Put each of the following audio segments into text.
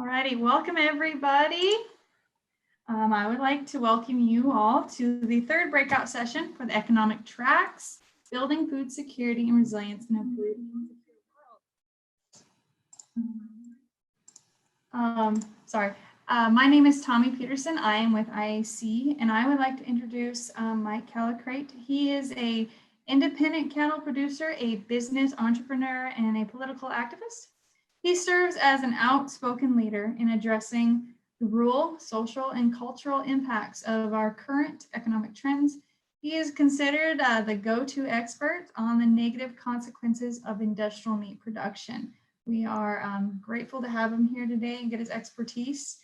Alrighty, welcome everybody. I would like to welcome you all to the third breakout session for the economic tracks, building food security and resilience in a food insecure world. My name is Tommy Peterson. I am with IAC, and I would like to introduce Mike Callicrate. He is a independent cattle producer, a business entrepreneur, and a political activist. He serves as an outspoken leader in addressing the rural, social, and cultural impacts of our current economic trends. He is considered the go-to expert on the negative consequences of industrial meat production. We are grateful to have him here today and get his expertise.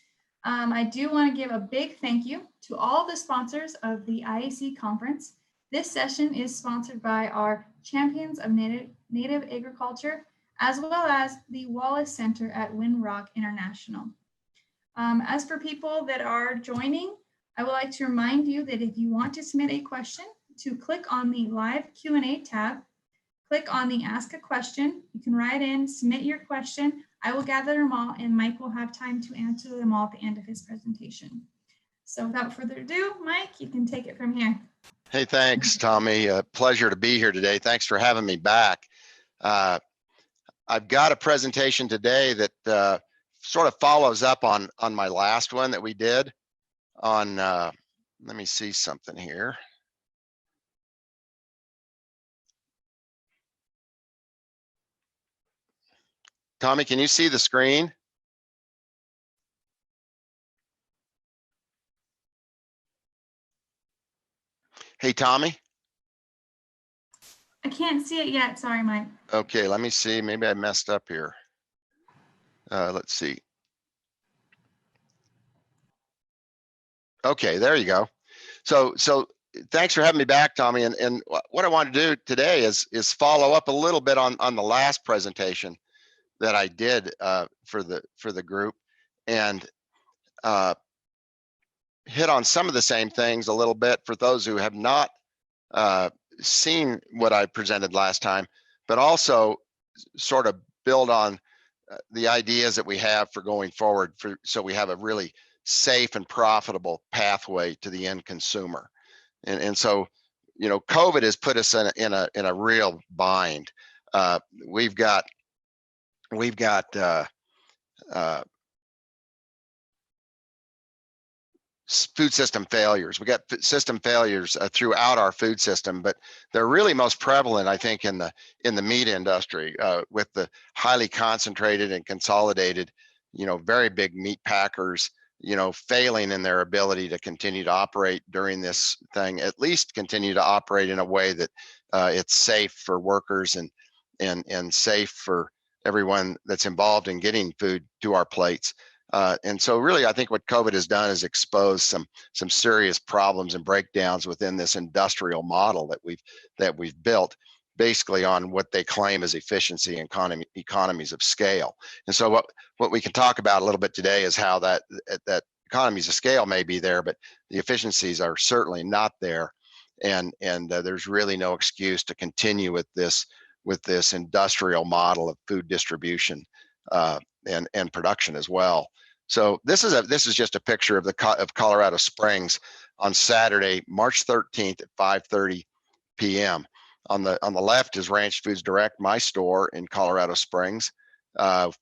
I do want to give a big thank you to all the sponsors of the IAC conference. This session is sponsored by our Champions of Native Agriculture, as well as the Wallace Center at Windrock International. As for people that are joining, I would like to remind you that if you want to submit a question, to click on the live Q&A tab, click on the ask a question. You can write in, submit your question. I will gather them all and Mike will have time to answer them all at the end of his presentation. So without further ado, Mike, you can take it from here. Hey, thanks, Tommy. Pleasure to be here today. Thanks for having me back. I've got a presentation today that sort of follows up on my last one that we did on, let me see something here. Tommy, can you see the screen? Hey, Tommy. I can't see it yet. Sorry, Mike. Okay, let me see. Maybe I messed up here. Let's see. Okay, there you go. So thanks for having me back, Tommy. And what I want to do today is follow up a little bit on the last presentation that I did for the group, and hit on some of the same things a little bit for those who have not seen what I presented last time, but also sort of build on the ideas that we have for going forward, so we have a really safe and profitable pathway to the end consumer. And so, you know, COVID has put us in a real bind. We've got food system failures. We got system failures throughout our food system, but they're really most prevalent, I think, in the meat industry, with the highly concentrated and consolidated, you know, very big meat packers, you know, failing in their ability to continue to operate during this thing, at least continue to operate in a way that it's safe for workers and safe for everyone that's involved in getting food to our plates. And so really, I think what COVID has done is expose some serious problems and breakdowns within this industrial model that we've built, basically on what they claim is efficiency and economies of scale. And so what we can talk about a little bit today is how that economies of scale may be there, but the efficiencies are certainly not there. And there's really no excuse to continue with this industrial model of food distribution and production as well. So this is just a picture of Colorado Springs on Saturday, March 13th at 5:30 p.m. On the left is Ranch Foods Direct, my store in Colorado Springs,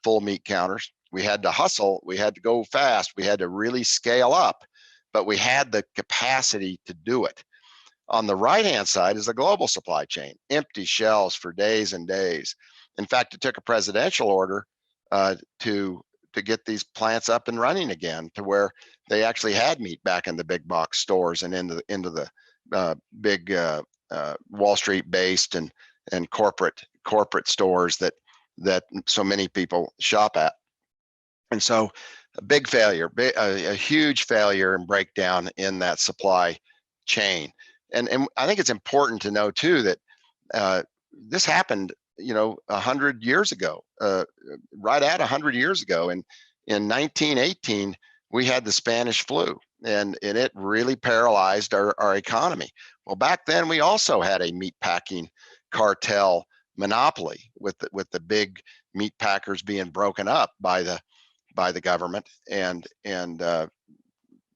full meat counters. We had to hustle, we had to go fast, we had to really scale up, but we had the capacity to do it. On the right-hand side is the global supply chain, empty shelves for days and days. In fact, it took a presidential order to get these plants up and running again, to where they actually had meat back in the big box stores and into the big Wall Street based and corporate stores that so many people shop at. And so a big failure, a huge failure and breakdown in that supply chain. And I think it's important to know too that this happened, you know, 100 years ago, right at 100 years ago. And in 1918, we had the Spanish flu, and it really paralyzed our economy. Well, back then we also had a meatpacking cartel monopoly with the big meat packers being broken up by the by the government and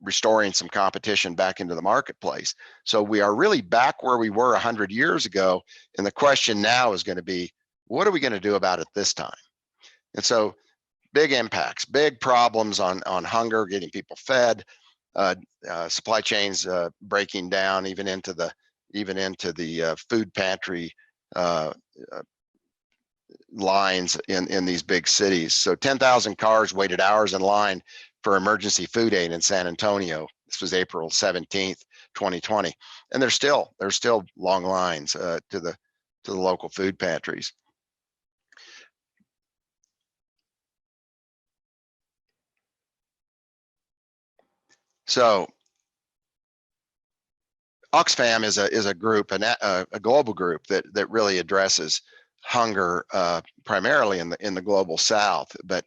restoring some competition back into the marketplace. So we are really back where we were 100 years ago. And the question now is going to be, what are we going to do about it this time? And so big impacts, big problems on hunger, getting people fed, supply chains breaking down even into the food pantry lines in these big cities. So 10,000 cars waited hours in line for emergency food aid in San Antonio. This was April 17th, 2020. And there's still long lines to the local food pantries. So Oxfam is a group, a global group that really addresses hunger primarily in the global South. But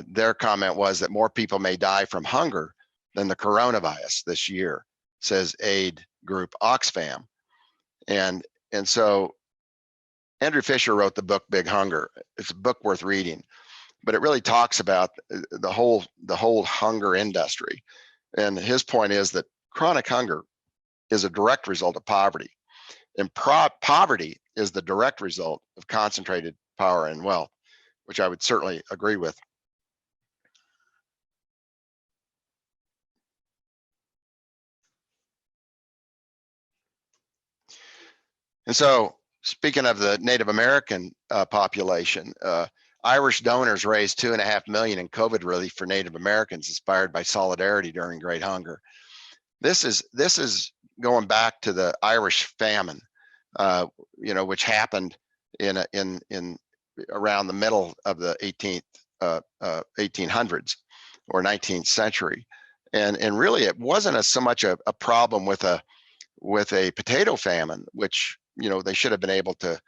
their comment was that more people may die from hunger than the coronavirus this year, says aid group Oxfam. And so Andrew Fisher wrote the book Big Hunger. It's a book worth reading, but it really talks about the whole hunger industry. And his point is that chronic hunger is a direct result of poverty, and poverty is the direct result of concentrated power and wealth, which I would certainly agree with. And so, speaking of the Native American population, Irish donors raised $2.5 million in COVID relief for Native Americans, inspired by solidarity during Great Hunger. This is going back to the Irish famine, which happened in around the middle of the 1800s or 19th century, and really it wasn't so much a problem with a potato famine, which they should have been able to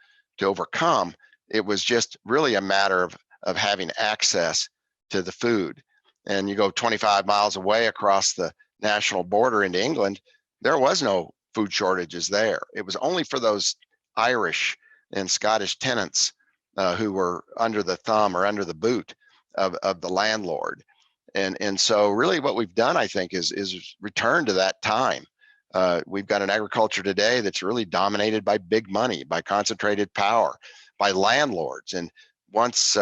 overcome. It was just really a matter of having access to the food. And you go 25 miles away across the national border into England, there was no food shortages there. It was only for those Irish and Scottish tenants who were under the thumb or under the boot of the landlord. And so really what we've done, I think, is return to that time. We've got an agriculture today that's really dominated by big money, by concentrated power, by landlords. And once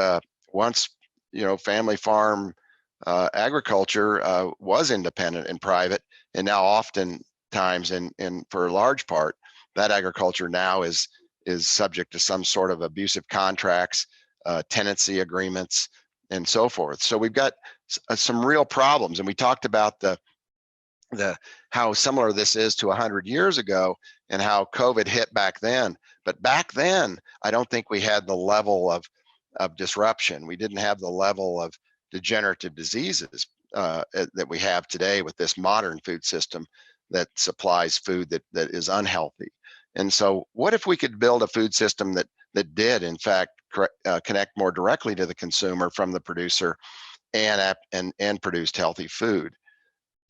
family farm agriculture was independent and private, and now oftentimes, and for a large part, that agriculture now is subject to some sort of abusive contracts, tenancy agreements, and so forth. So we've got some real problems. And we talked about how similar this is to 100 years ago and how COVID hit back then. But back then, I don't think we had the level of disruption. We didn't have the level of degenerative diseases that we have today with this modern food system that supplies food that is unhealthy. And so what if we could build a food system that did, in fact, connect more directly to the consumer from the producer and produced healthy food?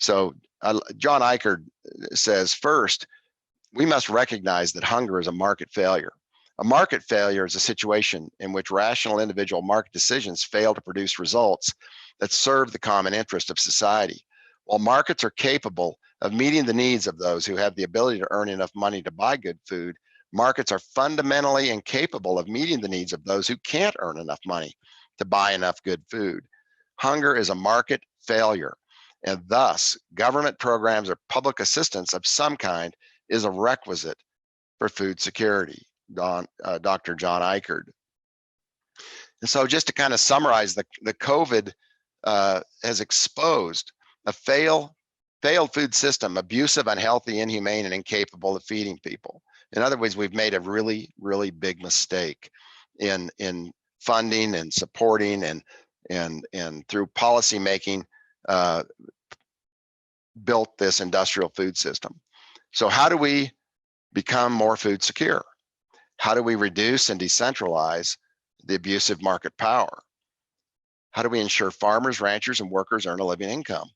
So John Eichard says, first, we must recognize that hunger is a market failure. A market failure is a situation in which rational individual market decisions fail to produce results that serve the common interest of society. While markets are capable of meeting the needs of those who have the ability to earn enough money to buy good food, markets are fundamentally incapable of meeting the needs of those who can't earn enough money to buy enough good food. Hunger is a market failure, and thus government programs or public assistance of some kind is a requisite for food security. Dr. John Eichard. And so just to kind of summarize, the COVID has exposed a failed food system, abusive, unhealthy, inhumane, and incapable of feeding people. In other words, we've made a really, really big mistake in funding and supporting and through policy making built this industrial food system. So how do we become more food secure? How do we reduce and decentralize the abusive market power? How do we ensure farmers, ranchers, and workers earn a living income?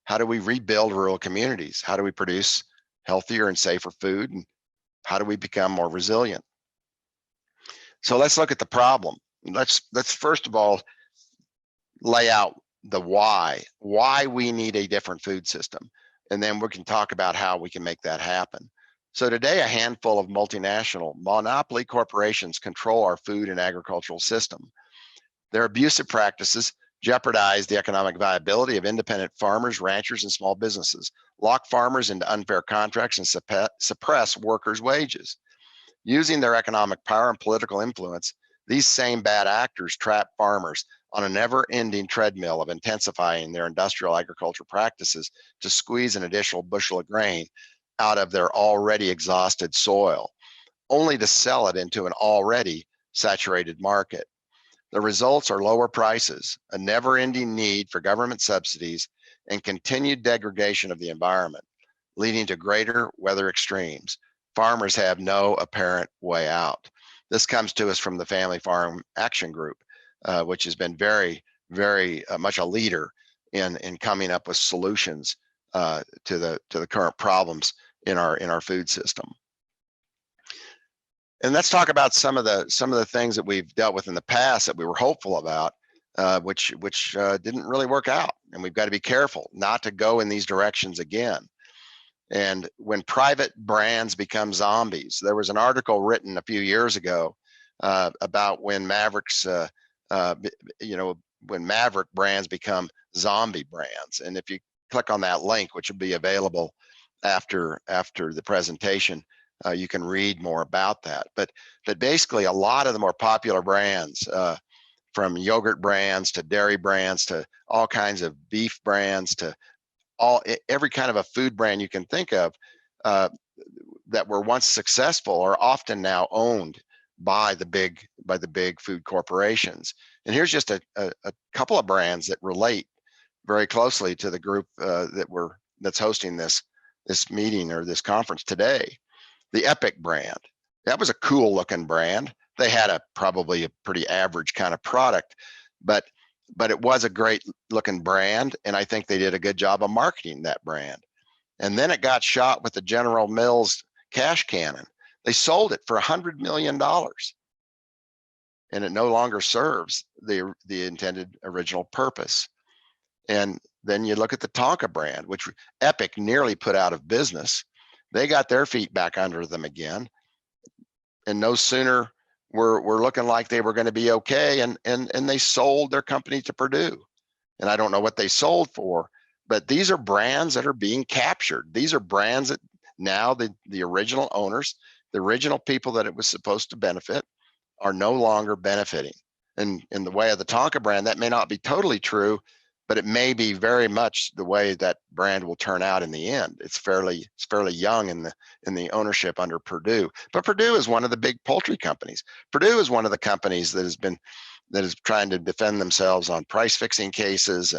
How do we rebuild rural communities? How do we produce healthier and safer food? And how do we become more resilient? So let's look at the problem. Let's first of all lay out the why we need a different food system. And then we can talk about how we can make that happen. So today, a handful of multinational monopoly corporations control our food and agricultural system. Their abusive practices jeopardize the economic viability of independent farmers, ranchers, and small businesses, lock farmers into unfair contracts, and suppress workers' wages. Using their economic power and political influence, these same bad actors trap farmers on a never-ending treadmill of intensifying their industrial agriculture practices to squeeze an additional bushel of grain out of their already exhausted soil, only to sell it into an already saturated market. The results are lower prices, a never-ending need for government subsidies, and continued degradation of the environment, leading to greater weather extremes. Farmers have no apparent way out. This comes to us from the Family Farm Action Group, which has been very, very much a leader in coming up with solutions to the current problems in our food system. And let's talk about some of the things that we've dealt with in the past that we were hopeful about, which didn't really work out. And we've got to be careful not to go in these directions again. And when private brands become zombies, there was an article written a few years ago about when Mavericks, when Maverick brands become zombie brands. And if you click on that link, which will be available after the presentation, you can read more about that. But basically, a lot of the more popular brands, from yogurt brands to dairy brands to all kinds of beef brands to every kind of a food brand you can think of, that were once successful are often now owned by the big food corporations. And here's just a couple of brands that relate very closely to the group that's hosting this meeting or this conference today. The Epic brand, that was a cool looking brand. They had probably a pretty average kind of product, but it was a great looking brand, and I think they did a good job of marketing that brand. And then it got shot with the General Mills cash cannon. They sold it for $100 million, and it no longer serves the intended original purpose. And then you look at the Tonka brand, which Epic nearly put out of business. They got their feet back under them again, and no sooner were looking like they were going to be okay, and they sold their company to Purdue. And I don't know what they sold for, but these are brands that are being captured. These are brands that now the original owners, the original people that it was supposed to benefit, are no longer benefiting. And in the way of the Tonka brand, that may not be totally true, but it may be very much the way that brand will turn out in the end. It's fairly young in the ownership under Purdue. But Purdue is one of the big poultry companies. Purdue is one of the companies that is trying to defend themselves on price fixing cases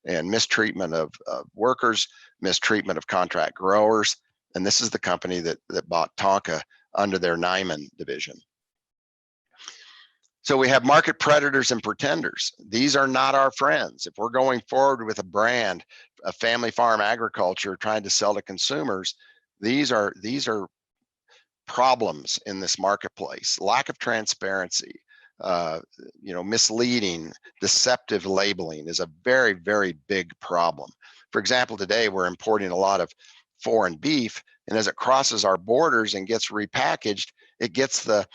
and mistreatment of workers, mistreatment of contract growers. And this is the company that bought Tonka under their Nyman division. So we have market predators and pretenders. These are not our friends. If we're going forward with a brand, a family farm agriculture trying to sell to consumers, these are problems in this marketplace. Lack of transparency, misleading, deceptive labeling is a very, very big problem. For example, today we're importing a lot of foreign beef, and as it crosses our borders and gets repackaged, it gets the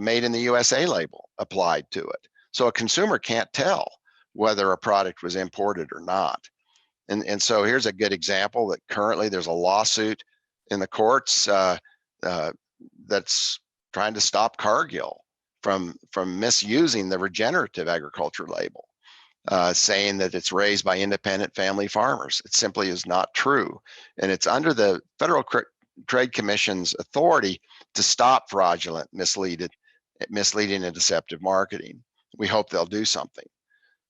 made in the USA label applied to it. So a consumer can't tell whether a product was imported or not. And so here's a good example that currently there's a lawsuit in the courts that's trying to stop Cargill from misusing the regenerative agriculture label, saying that it's raised by independent family farmers. It simply is not true. And it's under the Federal Trade Commission's authority to stop fraudulent, misleading and deceptive marketing. We hope they'll do something.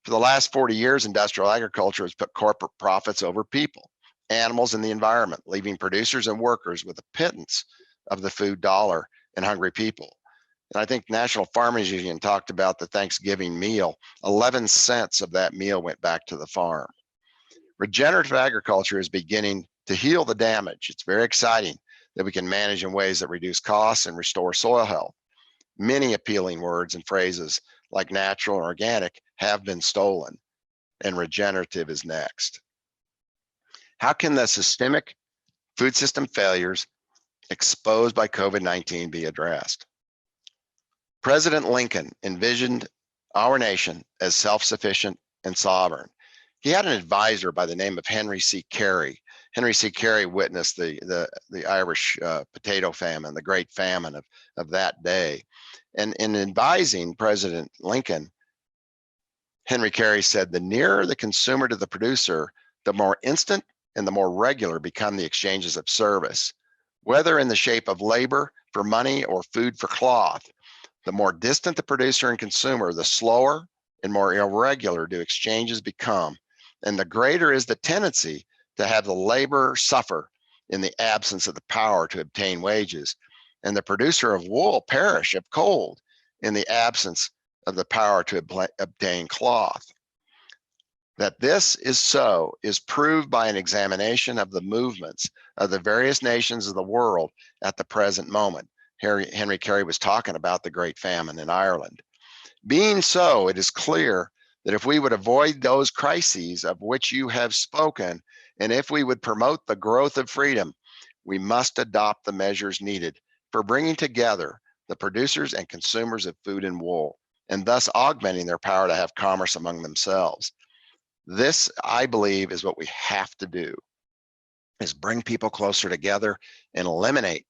For the last 40 years, industrial agriculture has put corporate profits over people, animals, and the environment, leaving producers and workers with a pittance of the food dollar and hungry people. And I think National Farmers Union talked about the Thanksgiving meal. 11 cents of that meal went back to the farm. Regenerative agriculture is beginning to heal the damage. It's very exciting that we can manage in ways that reduce costs and restore soil health. Many appealing words and phrases like natural and organic, have been stolen, and regenerative is next. How can the systemic food system failures exposed by COVID-19 be addressed? President Lincoln envisioned our nation as self-sufficient and sovereign. He had an advisor by the name of Henry C. Carey. Henry C. Carey witnessed the Irish potato famine, the great famine of that day. And in advising President Lincoln, Henry Carey said, the nearer the consumer to the producer, the more instant and the more regular become the exchanges of service, whether in the shape of labor for money or food for cloth. The more distant the producer and consumer, the slower and more irregular do exchanges become, and the greater is the tendency to have the laborer suffer in the absence of the power to obtain wages, and the producer of wool perish of cold in the absence of the power to obtain cloth. That this is so is proved by an examination of the movements of the various nations of the world at the present moment. Henry Carey was talking about the Great Famine in Ireland. Being so, it is clear that if we would avoid those crises of which you have spoken, and if we would promote the growth of freedom, we must adopt the measures needed for bringing together the producers and consumers of food and wool, and thus augmenting their power to have commerce among themselves. This, I believe, is what we have to do, is bring people closer together and eliminate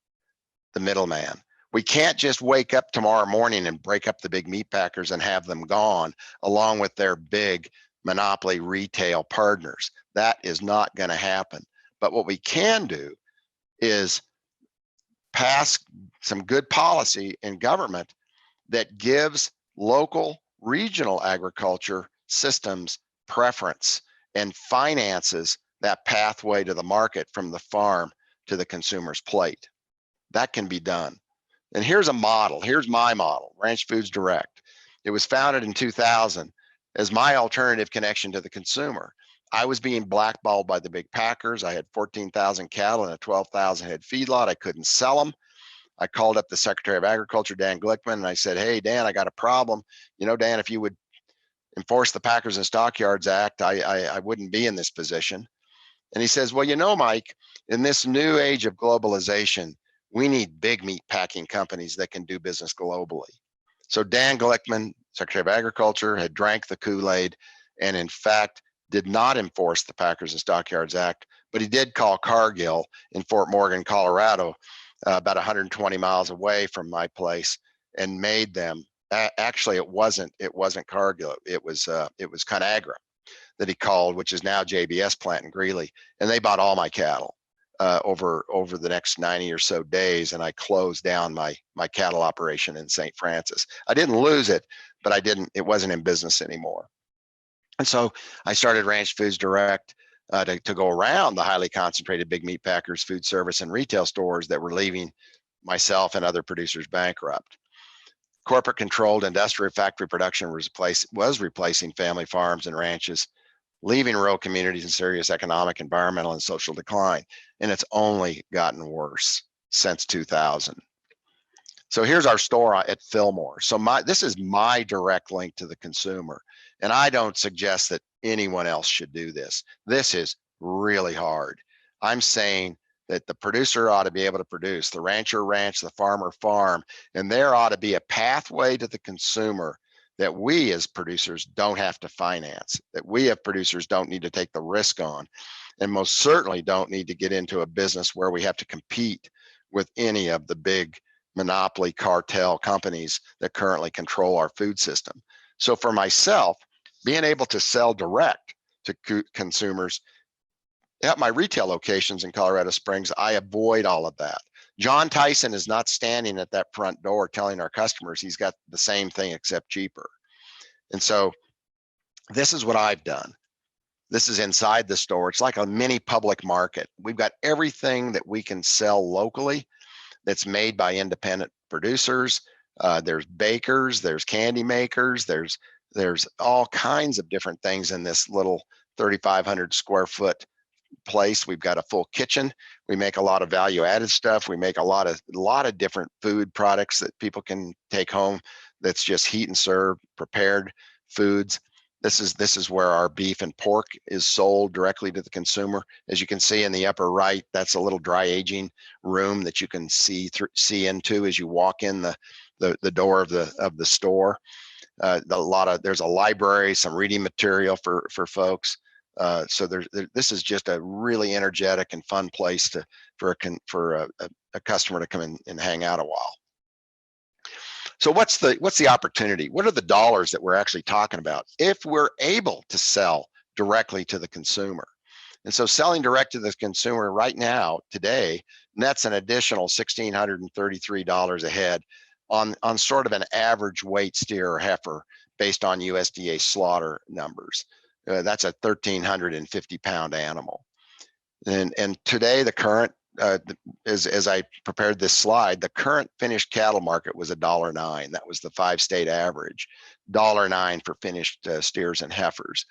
the middleman. We can't just wake up tomorrow morning and break up the big meat packers and have them gone along with their big monopoly retail partners. That is not going to happen. But what we can do is pass some good policy in government that gives local regional agriculture systems preference and finances that pathway to the market from the farm to the consumer's plate. That can be done. And here's a model. Here's my model, Ranch Foods Direct. It was founded in 2000 as my alternative connection to the consumer. I was being blackballed by the big packers. I had 14,000 cattle and a 12,000 head feedlot. I couldn't sell them. I called up the Secretary of Agriculture, Dan Glickman, and I said, hey, Dan, I got a problem. You know, Dan, if you would enforce the Packers and Stockyards Act, I wouldn't be in this position. And he says, well, you know, Mike, in this new age of globalization, we need big meat packing companies that can do business globally. So Dan Glickman, Secretary of Agriculture, had drank the Kool-Aid and in fact did not enforce the Packers and Stockyards Act, but he did call Cargill in Fort Morgan, Colorado, about 120 miles away from my place, and made them. Actually, it wasn't Cargill. It was ConAgra that he called, which is now JBS plant in Greeley, and they bought all my cattle over the next 90 or so days, and I closed down my cattle operation in St. Francis. I didn't lose it, but it wasn't in business anymore. And so I started Ranch Foods Direct to go around the highly concentrated big meat packers, food service, and retail stores that were leaving myself and other producers bankrupt. Corporate controlled industrial factory production was replacing family farms and ranches, leaving rural communities in serious economic, environmental, and social decline. And it's only gotten worse since 2000. So here's our store at Fillmore. So this is my direct link to the consumer. And I don't suggest that anyone else should do this. This is really hard. I'm saying that the producer ought to be able to produce, the rancher ranch, the farmer farm, and there ought to be a pathway to the consumer that we as producers don't have to finance, that we as producers don't need to take the risk on, and most certainly don't need to get into a business where we have to compete with any of the big monopoly cartel companies that currently control our food system. So for myself, being able to sell direct to consumers at my retail locations in Colorado Springs, I avoid all of that. John Tyson is not standing at that front door telling our customers he's got the same thing except cheaper. And so this is what I've done. This is inside the store. It's like a mini public market. We've got everything that we can sell locally that's made by independent producers. There's bakers, there's candy makers, there's all kinds of different things in this little 3,500 square foot place. We've got a full kitchen. We make a lot of value added stuff. We make a lot of different food products that people can take home that's just heat and serve, prepared foods. This is where our beef and pork is sold directly to the consumer. As you can see in the upper right, that's a little dry aging room that you can see into as you walk in the door of the store. There's a library, some reading material for folks. So this is just a really energetic and fun place for a customer to come in and hang out a while. So what's the opportunity? What are the dollars that we're actually talking about if we're able to sell directly to the consumer? And so selling direct to the consumer right now, today, nets an additional $1,633 a head on sort of an average weight steer or heifer based on USDA slaughter numbers. That's a 1,350 pound animal. And today, the current, as I prepared this slide, the current finished cattle market was $1.09. That was the 5-state average, $1.09 for finished steers and heifers.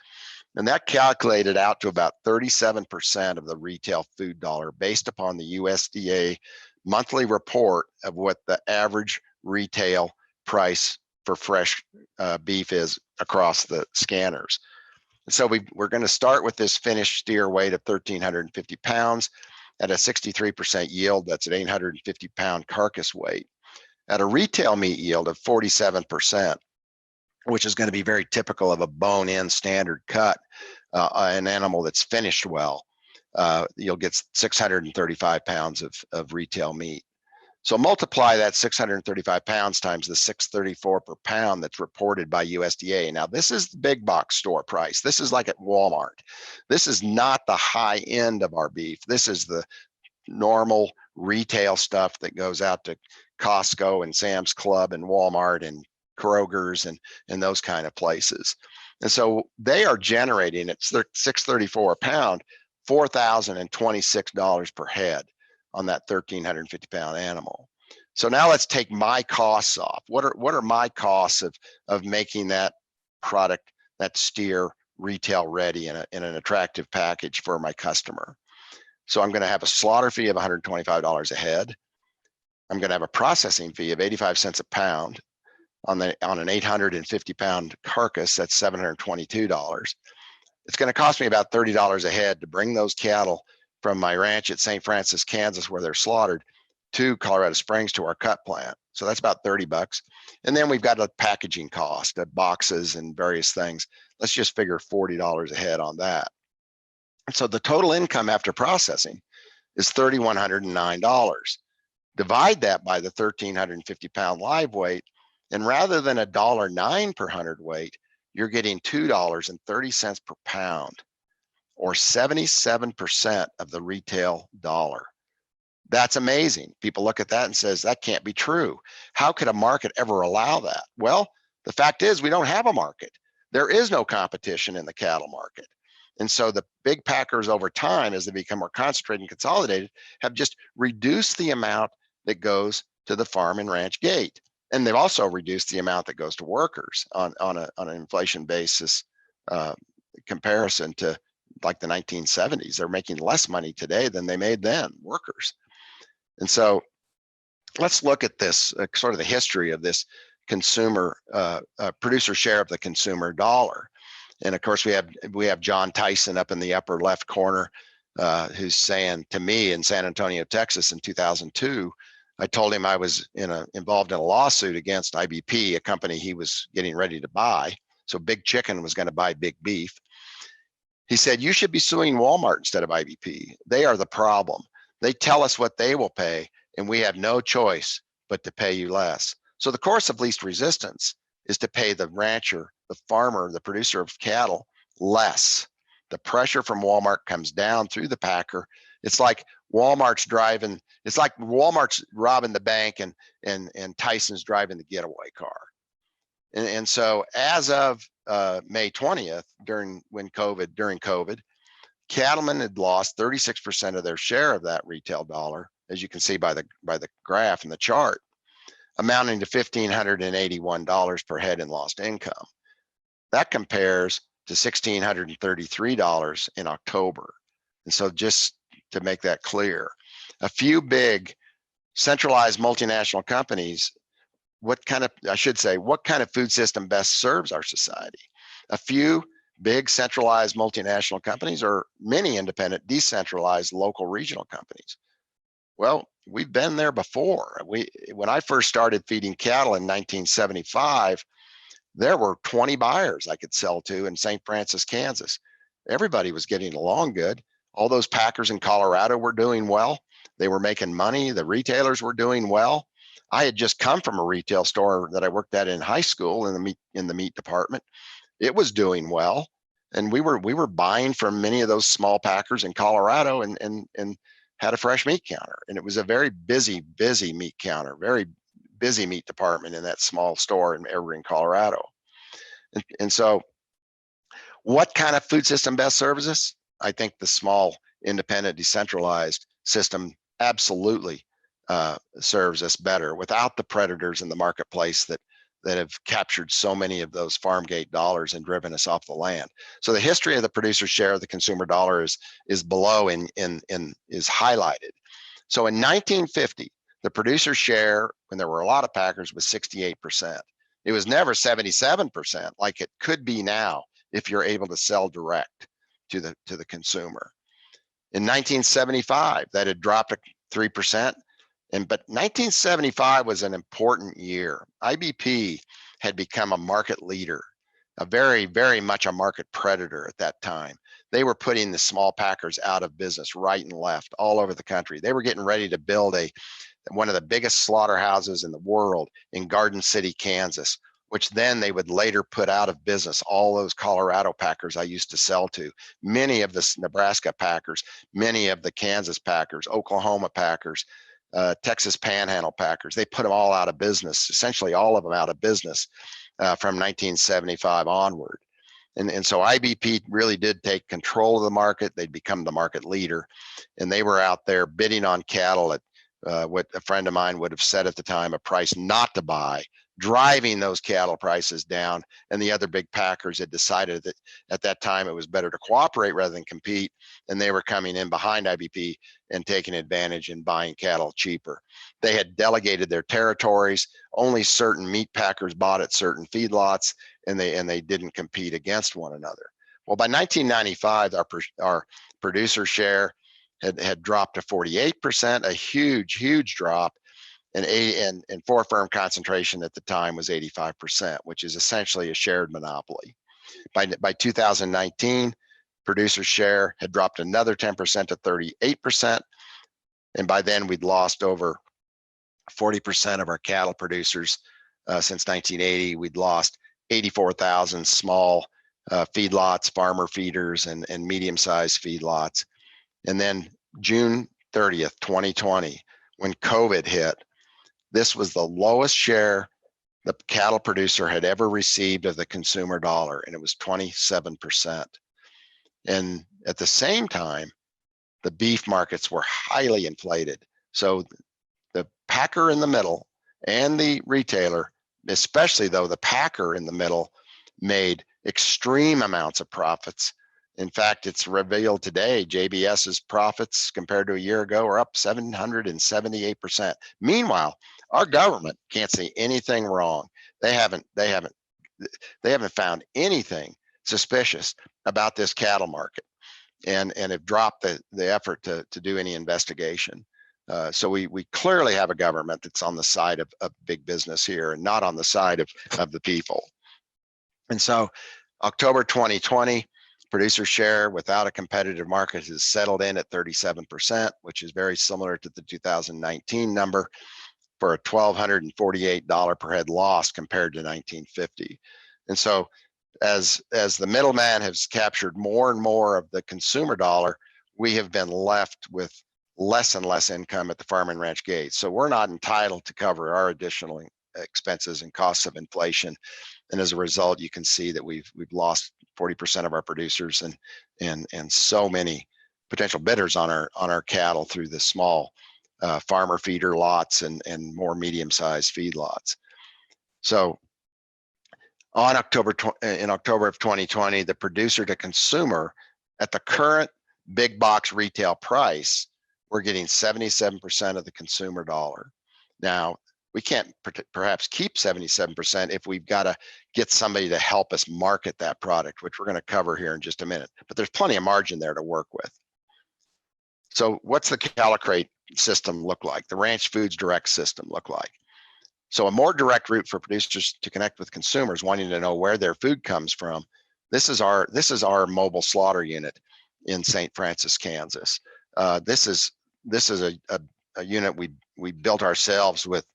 And that calculated out to about 37% of the retail food dollar based upon the USDA monthly report of what the average retail price for fresh beef is across the scanners. And so we're going to start with this finished steer weight of 1,350 pounds at a 63% yield. That's an 850 pound carcass weight at a retail meat yield of 47%, which is going to be very typical of a bone-in standard cut, an animal that's finished well. You'll get 635 pounds of retail meat. So multiply that 635 pounds times the 634 per pound that's reported by USDA. Now, this is the big box store price. This is like at Walmart. This is not the high end of our beef. This is the normal retail stuff that goes out to Costco and Sam's Club and Walmart and Kroger's and those kind of places. And so they are generating at $634 a pound, $4,026 per head on that 1,350 pound animal. So now let's take my costs off. What are my costs of making that product, that steer, retail ready in an attractive package for my customer? So I'm going to have a slaughter fee of $125 a head. I'm going to have a processing fee of 85 cents a pound on an 850 pound carcass. That's $722. It's going to cost me about $30 a head to bring those cattle from my ranch at St. Francis, Kansas, where they're slaughtered, to Colorado Springs to our cut plant. So that's about 30 bucks. And then we've got a packaging cost of boxes and various things. Let's just figure $40 a head on that. And so the total income after processing is $3,109. Divide that by the 1,350 pound live weight, and rather than $1.09 per hundredweight, you're getting $2.30 per pound, or 77% of the retail dollar. That's amazing. People look at that and says, that can't be true. How could a market ever allow that? Well, the fact is we don't have a market. There is no competition in the cattle market. And so the big packers over time, as they become more concentrated and consolidated, have just reduced the amount that goes to the farm and ranch gate. And they've also reduced the amount that goes to workers on an inflation basis comparison to like the 1970s. They're making less money today than they made then, workers. And so let's look at this sort of the history of this consumer producer share of the consumer dollar. And of course, we have John Tyson up in the upper left corner, who's saying to me in San Antonio, Texas in 2002, I told him I was involved in a lawsuit against IBP, a company he was getting ready to buy. So Big Chicken was going to buy Big Beef. He said, you should be suing Walmart instead of IBP. They are the problem. They tell us what they will pay, and we have no choice but to pay you less. So the course of least resistance is to pay the rancher, the farmer, the producer of cattle less. The pressure from Walmart comes down through the packer. It's like Walmart's robbing the bank and Tyson's driving the getaway car. And so as of May 20th, during COVID, cattlemen had lost 36% of their share of that retail dollar, as you can see by the graph in the chart, amounting to $1,581 per head in lost income. That compares to $1,633 in October. And so just to make that clear, a few big centralized multinational companies I should say, what kind of food system best serves our society? A few big centralized multinational companies, or many independent, decentralized local regional companies? Well, we've been there before. When I first started feeding cattle in 1975, there were 20 buyers I could sell to in St. Francis, Kansas. Everybody was getting along good. All those packers in Colorado were doing well. They were making money. The retailers were doing well. I had just come from a retail store that I worked at in high school in the meat department. It was doing well, and we were buying from many of those small packers in Colorado, and had a fresh meat counter. And it was a very busy meat counter, very busy meat department in that small store in Evergreen, Colorado. And so what kind of food system best serves us? I think the small, independent, decentralized system absolutely serves us better, without the predators in the marketplace that have captured so many of those farm gate dollars and driven us off the land. So the history of the producer's share of the consumer dollar is below is highlighted. So in 1950, the producer's share, when there were a lot of packers, was 68%. It was never 77% like it could be now if you're able to sell direct to the consumer. In 1975, that had dropped to 3%. But 1975 was an important year. IBP had become a market leader, a very, very much a market predator at that time. They were putting the small packers out of business right and left all over the country. They were getting ready to build one of the biggest slaughterhouses in the world in Garden City, Kansas, which then they would later put out of business all those Colorado packers I used to sell to, many of the Nebraska packers, many of the Kansas packers, Oklahoma packers, Texas Panhandle packers. They put them all out of business, essentially all of them out of business from 1975 onward. And so IBP really did take control of the market. They'd become the market leader, and they were out there bidding on cattle at what a friend of mine would have said at the time, a price not to buy, driving those cattle prices down. And the other big packers had decided that at that time it was better to cooperate rather than compete, and they were coming in behind IBP and taking advantage and buying cattle cheaper. They had delegated their territories. Only certain meat packers bought at certain feedlots, and they didn't compete against one another. Well, by 1995, our producer share had dropped to 48%, a huge drop. And four firm concentration at the time was 85%, which is essentially a shared monopoly. By 2019, producer share had dropped another 10% to 38. And by then we'd lost over 40% of our cattle producers since 1980. We'd lost 84,000 small feedlots, farmer feeders, and medium-sized feedlots. And then June 30th, 2020, when COVID hit, this was the lowest share the cattle producer had ever received of the consumer dollar, and it was 27%. And at the same time, the beef markets were highly inflated. So the packer in the middle and the retailer, especially though the packer in the middle, made extreme amounts of profits. In fact, it's revealed today, JBS's profits compared to a year ago are up 778%. Meanwhile, our government can't see anything wrong. They haven't found anything suspicious about this cattle market, and have dropped the effort to do any investigation. So we clearly have a government that's on the side of big business here and not on the side of the people. And so October 2020, producer share without a competitive market has settled in at 37%, which is very similar to the 2019 number, for a $1,248 per head loss compared to 1950. And so as the middleman has captured more and more of the consumer dollar, we have been left with less and less income at the farm and ranch gate. So we're not entitled to cover our additional expenses and costs of inflation. And as a result, you can see that we've lost 40% of our producers and so many potential bidders on our cattle through the small farmer feeder lots and more medium-sized feed lots. So in October of 2020, the producer to consumer at the current big box retail price, we're getting 77% of the consumer dollar. Now, We can't perhaps keep 77% if we've got to get somebody to help us market that product, which we're going to cover here in just a minute. But there's plenty of margin there to work with. So what's the Calacrate system look like? The Ranch Foods Direct system look like? So a more direct route for producers to connect with consumers wanting to know where their food comes from. This is our mobile slaughter unit in St. Francis, Kansas. This is a unit we built ourselves with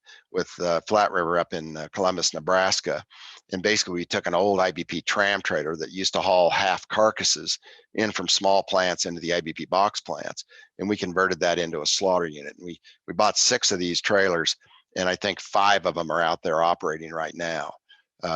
Flat River up in Columbus, Nebraska. And basically we took an old IBP tram trailer that used to haul half carcasses in from small plants into the IBP box plants. And we converted that into a slaughter unit. And we bought 6 of these trailers, and I think 5 of them are out there operating right now.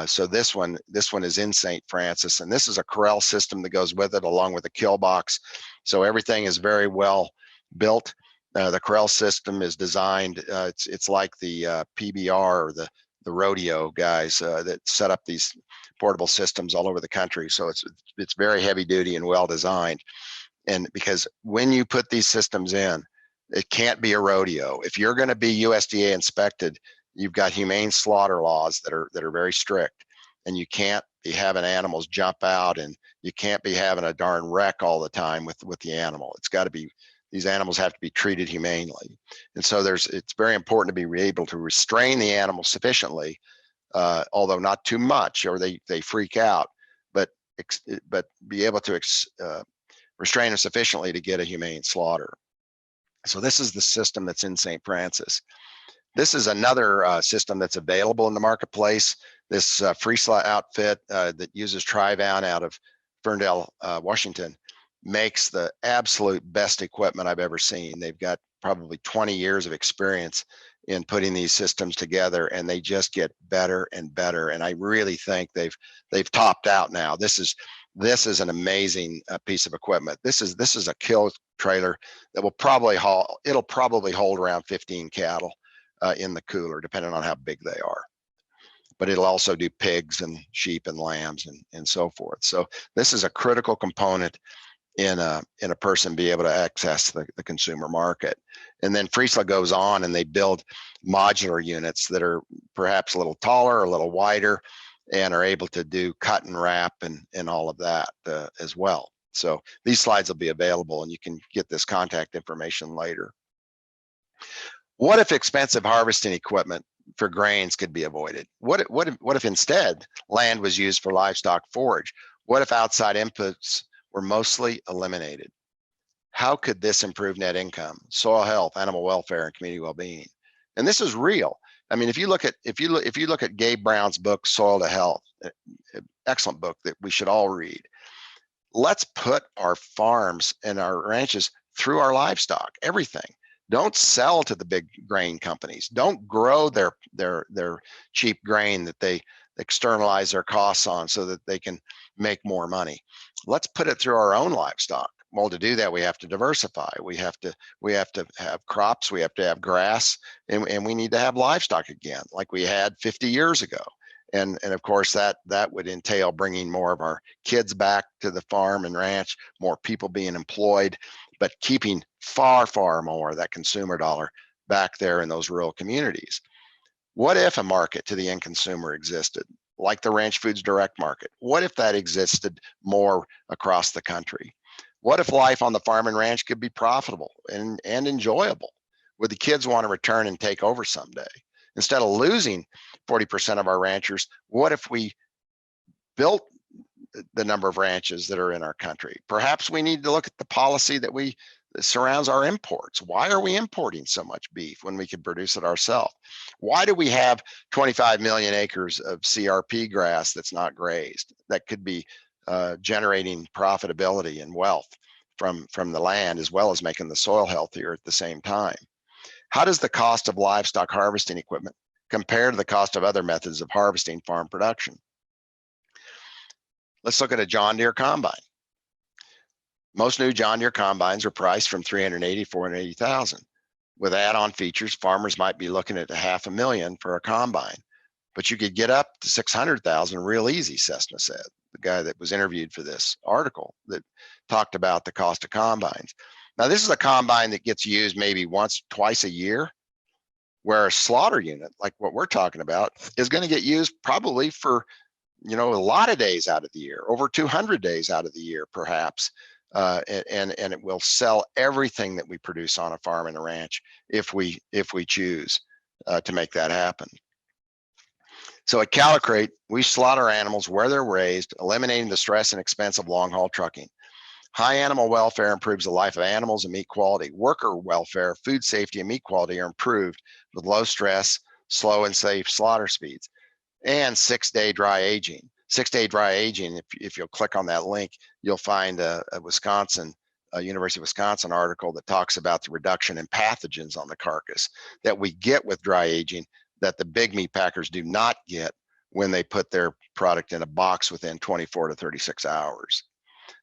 So this one is in St. Francis, and this is a corral system that goes with it along with a kill box. So everything is very well built. The corral system is designed, it's like the PBR or the rodeo guys that set up these portable systems all over the country. So it's very heavy duty and well designed. And because when you put these systems in, it can't be a rodeo. If you're going to be USDA inspected, you've got humane slaughter laws that are very strict, and you can't be having animals jump out, and you can't be having a darn wreck all the time with the animal. It's got to be, these animals have to be treated humanely. And so it's very important to be able to restrain the animal sufficiently, although not too much, or they freak out, but be able to restrain them sufficiently to get a humane slaughter. So this is the system that's in St. Francis. This is another system that's available in the marketplace. This Friesla outfit that uses Trivan out of Ferndale, Washington, makes the absolute best equipment I've ever seen. They've got probably 20 years of experience in putting these systems together, and they just get better and better. And I really think they've topped out now. This is an amazing piece of equipment. This is a kill trailer that will probably hold around 15 cattle in the cooler, depending on how big they are. But it'll also do pigs and sheep and lambs and so forth. So this is a critical component in a person be able to access the consumer market. And then Friesla goes on and they build modular units that are perhaps a little taller, a little wider, and are able to do cut and wrap and all of that as well. So these slides will be available, and you can get this contact information later. What if expensive harvesting equipment for grains could be avoided? What if instead land was used for livestock forage? What if outside inputs were mostly eliminated? How could this improve net income, soil health, animal welfare, and community well-being? And this is real. I mean, if you look at Gabe Brown's book, Soil to Health, excellent book that we should all read. Let's put our farms and our ranches through our livestock, everything. Don't sell to the big grain companies. Don't grow their cheap grain that they externalize their costs on so that they can make more money. Let's put it through our own livestock. Well, to do that, we have to diversify. We have to have crops. We have to have grass, and we need to have livestock again, like we had 50 years ago. And of course, that would entail bringing more of our kids back to the farm and ranch, more people being employed, but keeping far, far more of that consumer dollar back there in those rural communities. What if a market to the end consumer existed, like the Ranch Foods Direct market? What if that existed more across the country? What if life on the farm and ranch could be profitable and enjoyable? Would the kids want to return and take over someday? Instead of losing 40% of our ranchers, what if we built the number of ranches that are in our country? Perhaps we need to look at the policy that surrounds our imports. Why are we importing so much beef when we could produce it ourselves? Why do we have 25 million acres of CRP grass that's not grazed, that could be generating profitability and wealth from the land, as well as making the soil healthier at the same time? How does the cost of livestock harvesting equipment compare to the cost of other methods of harvesting farm production? Let's look at a John Deere combine. Most new John Deere combines are priced from $380,000 to $480,000. With add-on features, farmers might be looking at $500,000 for a combine, but you could get up to $600,000 real easy, Cessna said, the guy that was interviewed for this article that talked about the cost of combines. Now, this is a combine that gets used maybe once, twice a year. where a slaughter unit, like what we're talking about, is going to get used probably for, a lot of days out of the year, over 200 days out of the year, perhaps. And it will sell everything that we produce on a farm and a ranch if we choose to make that happen. So at Calacrate, we slaughter animals where they're raised, eliminating the stress and expense of long-haul trucking. High animal welfare improves the life of animals and meat quality. Worker welfare, food safety, and meat quality are improved with low stress, slow and safe slaughter speeds, and 6-day dry aging. 6-day dry aging, if you'll click on that link, you'll find a University of Wisconsin article that talks about the reduction in pathogens on the carcass that we get with dry aging that the big meat packers do not get when they put their product in a box within 24 to 36 hours.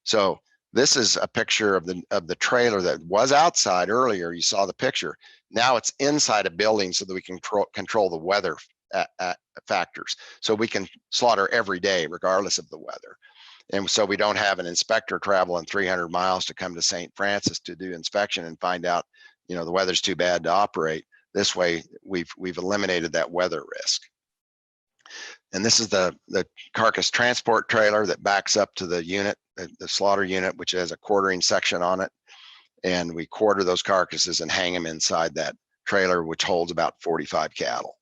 So this is a picture of the trailer that was outside earlier. You saw the picture. Now it's inside a building so that we can control the weather factors. So we can slaughter every day, regardless of the weather. And so we don't have an inspector traveling 300 miles to come to St. Francis to do inspection and find out, the weather's too bad to operate. This way, we've eliminated that weather risk. And this is the carcass transport trailer that backs up to the unit, the slaughter unit, which has a quartering section on it. And we quarter those carcasses and hang them inside that trailer, which holds about 45 cattle.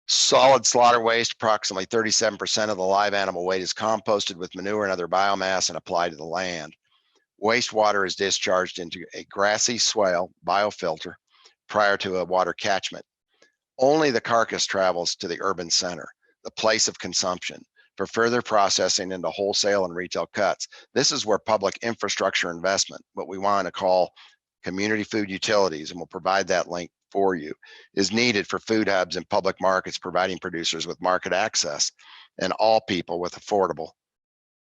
Solid slaughter waste, approximately 37% of the live animal weight, is composted with manure and other biomass and applied to the land. Wastewater is discharged into a grassy swale biofilter prior to a water catchment. Only the carcass travels to the urban center, the place of consumption, for further processing into wholesale and retail cuts. This is where public infrastructure investment, what we want to call community food utilities, and we'll provide that link for you, is needed for food hubs and public markets, providing producers with market access and all people with affordable,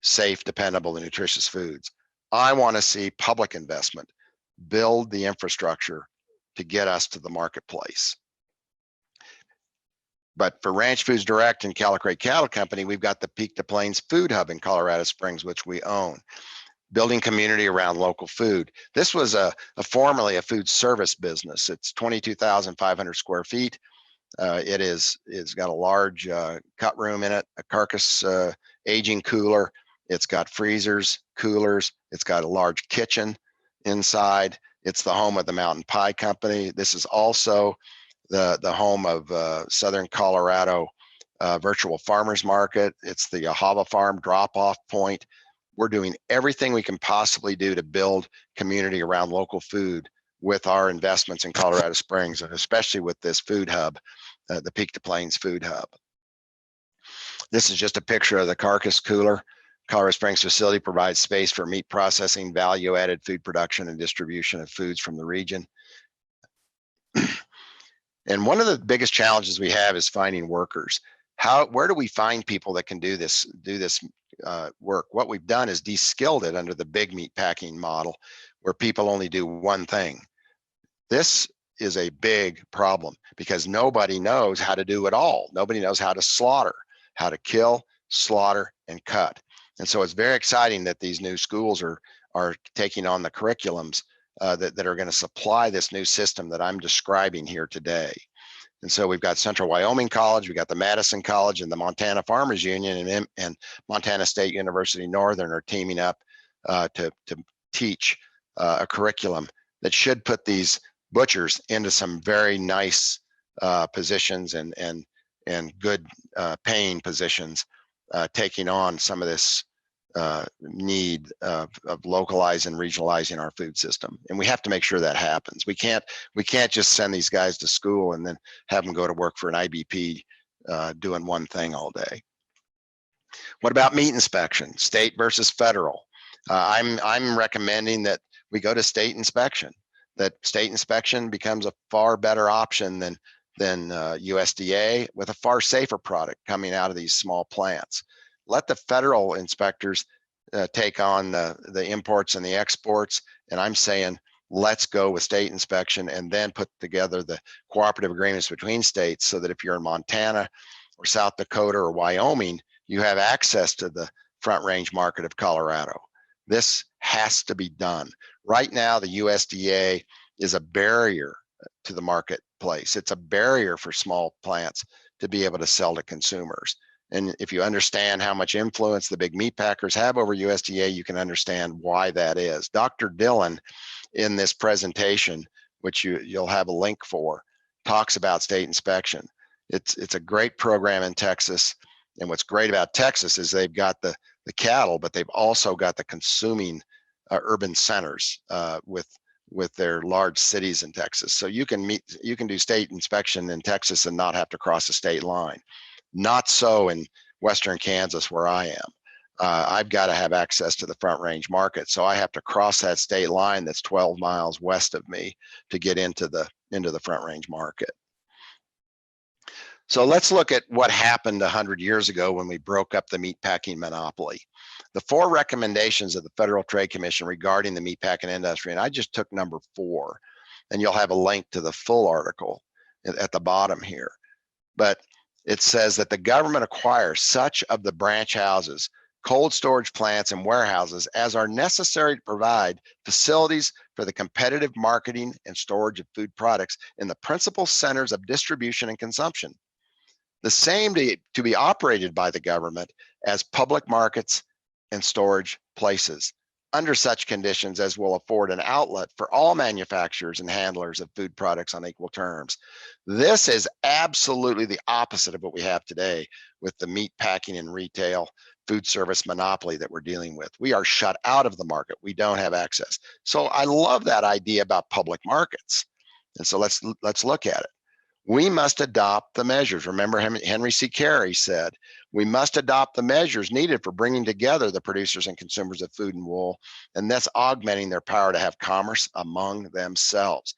safe, dependable, and nutritious foods. I want to see public investment build the infrastructure to get us to the marketplace. But for Ranch Foods Direct and Calacrate Cattle Company, we've got the Peak to Plains Food Hub in Colorado Springs, which we own. Building community around local food. This was formerly a food service business. It's 22,500 square feet. It's got a large cut room in it, a carcass aging cooler. It's got freezers, coolers. It's got a large kitchen inside. It's the home of the Mountain Pie Company. This is also the home of Southern Colorado Virtual Farmers Market. It's the Ahava Farm drop-off point. We're doing everything we can possibly do to build community around local food with our investments in Colorado Springs, and especially with this food hub, the Peak to Plains Food Hub. This is just a picture of the carcass cooler. Colorado Springs facility provides space for meat processing, value-added food production, and distribution of foods from the region. And one of the biggest challenges we have is finding workers. Where do we find people that can do this work? What we've done is de-skilled it under the big meat packing model, where people only do one thing. This is a big problem because nobody knows how to do it all. Nobody knows how to slaughter, how to kill, slaughter, and cut. And so it's very exciting that these new schools are taking on the curriculums that are going to supply this new system that I'm describing here today. And so we've got Central Wyoming College, we've got the Madison College, and the Montana Farmers Union and Montana State University Northern are teaming up to teach a curriculum that should put these butchers into some very nice positions and good paying positions, taking on some of this need of localizing and regionalizing our food system. And we have to make sure that happens. We can't just send these guys to school and then have them go to work for an IBP doing one thing all day. What about meat inspection, state versus federal? I'm recommending that we go to state inspection, that state inspection becomes a far better option than USDA, with a far safer product coming out of these small plants. Let the federal inspectors take on the imports and the exports. And I'm saying, let's go with state inspection and then put together the cooperative agreements between states so that if you're in Montana or South Dakota or Wyoming, you have access to the front range market of Colorado. This has to be done. Right now, the USDA is a barrier to the marketplace marketplace. It's a barrier for small plants to be able to sell to consumers. And if you understand how much influence the big meat packers have over USDA, you can understand why that is. Dr. Dillon, in this presentation, which you'll have a link for, talks about state inspection. It's a great program in Texas. And what's great about Texas is they've got the cattle, but they've also got the consuming urban centers with their large cities in Texas. So you can do state inspection in Texas and not have to cross the state line. Not so in Western Kansas, where I am. I've got to have access to the Front Range market, so I have to cross that state line that's 12 miles west of me to get into the Front Range market. So let's look at what happened 100 years ago when we broke up the meatpacking monopoly. The 4 recommendations of the Federal Trade Commission regarding the meatpacking industry, and I just took number 4, and you'll have a link to the full article at the bottom here. But it says that the government acquires such of the branch houses, cold storage plants, and warehouses as are necessary to provide facilities for the competitive marketing and storage of food products in the principal centers of distribution and consumption. The same to be operated by the government as public markets and storage places under such conditions as will afford an outlet for all manufacturers and handlers of food products on equal terms. This is absolutely the opposite of what we have today with the meat packing and retail food service monopoly that we're dealing with. We are shut out of the market. We don't have access. So I love that idea about public markets. And so let's look at it. We must adopt the measures. Remember, Henry C. Carey said, we must adopt the measures needed for bringing together the producers and consumers of food and wool, and thus augmenting their power to have commerce among themselves.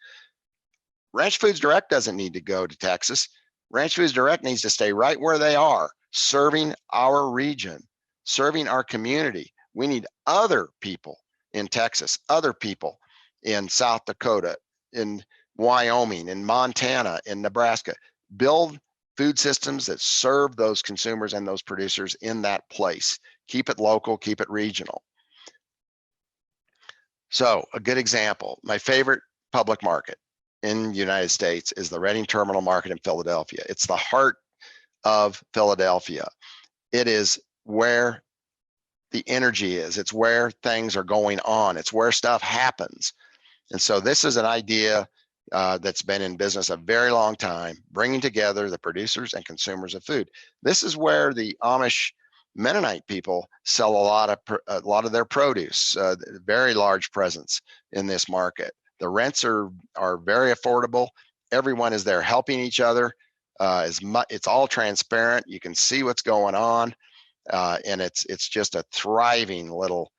Ranch Foods Direct doesn't need to go to Texas. Ranch Foods Direct needs to stay right where they are, serving our region, serving our community. We need other people in Texas, other people in South Dakota, in Wyoming, in Montana, in Nebraska. Build food systems that serve those consumers and those producers in that place. Keep it local, keep it regional. So a good example, my favorite public market in the United States is the Reading Terminal Market in Philadelphia. It's the heart of Philadelphia. It is where the energy is. It's where things are going on. It's where stuff happens. And so this is an idea that's been in business a very long time, bringing together the producers and consumers of food. This is where the Amish Mennonite people sell a lot of their produce, very large presence in this market. The rents are very affordable. Everyone is there helping each other. It's all transparent. You can see what's going on, and it's just a thriving little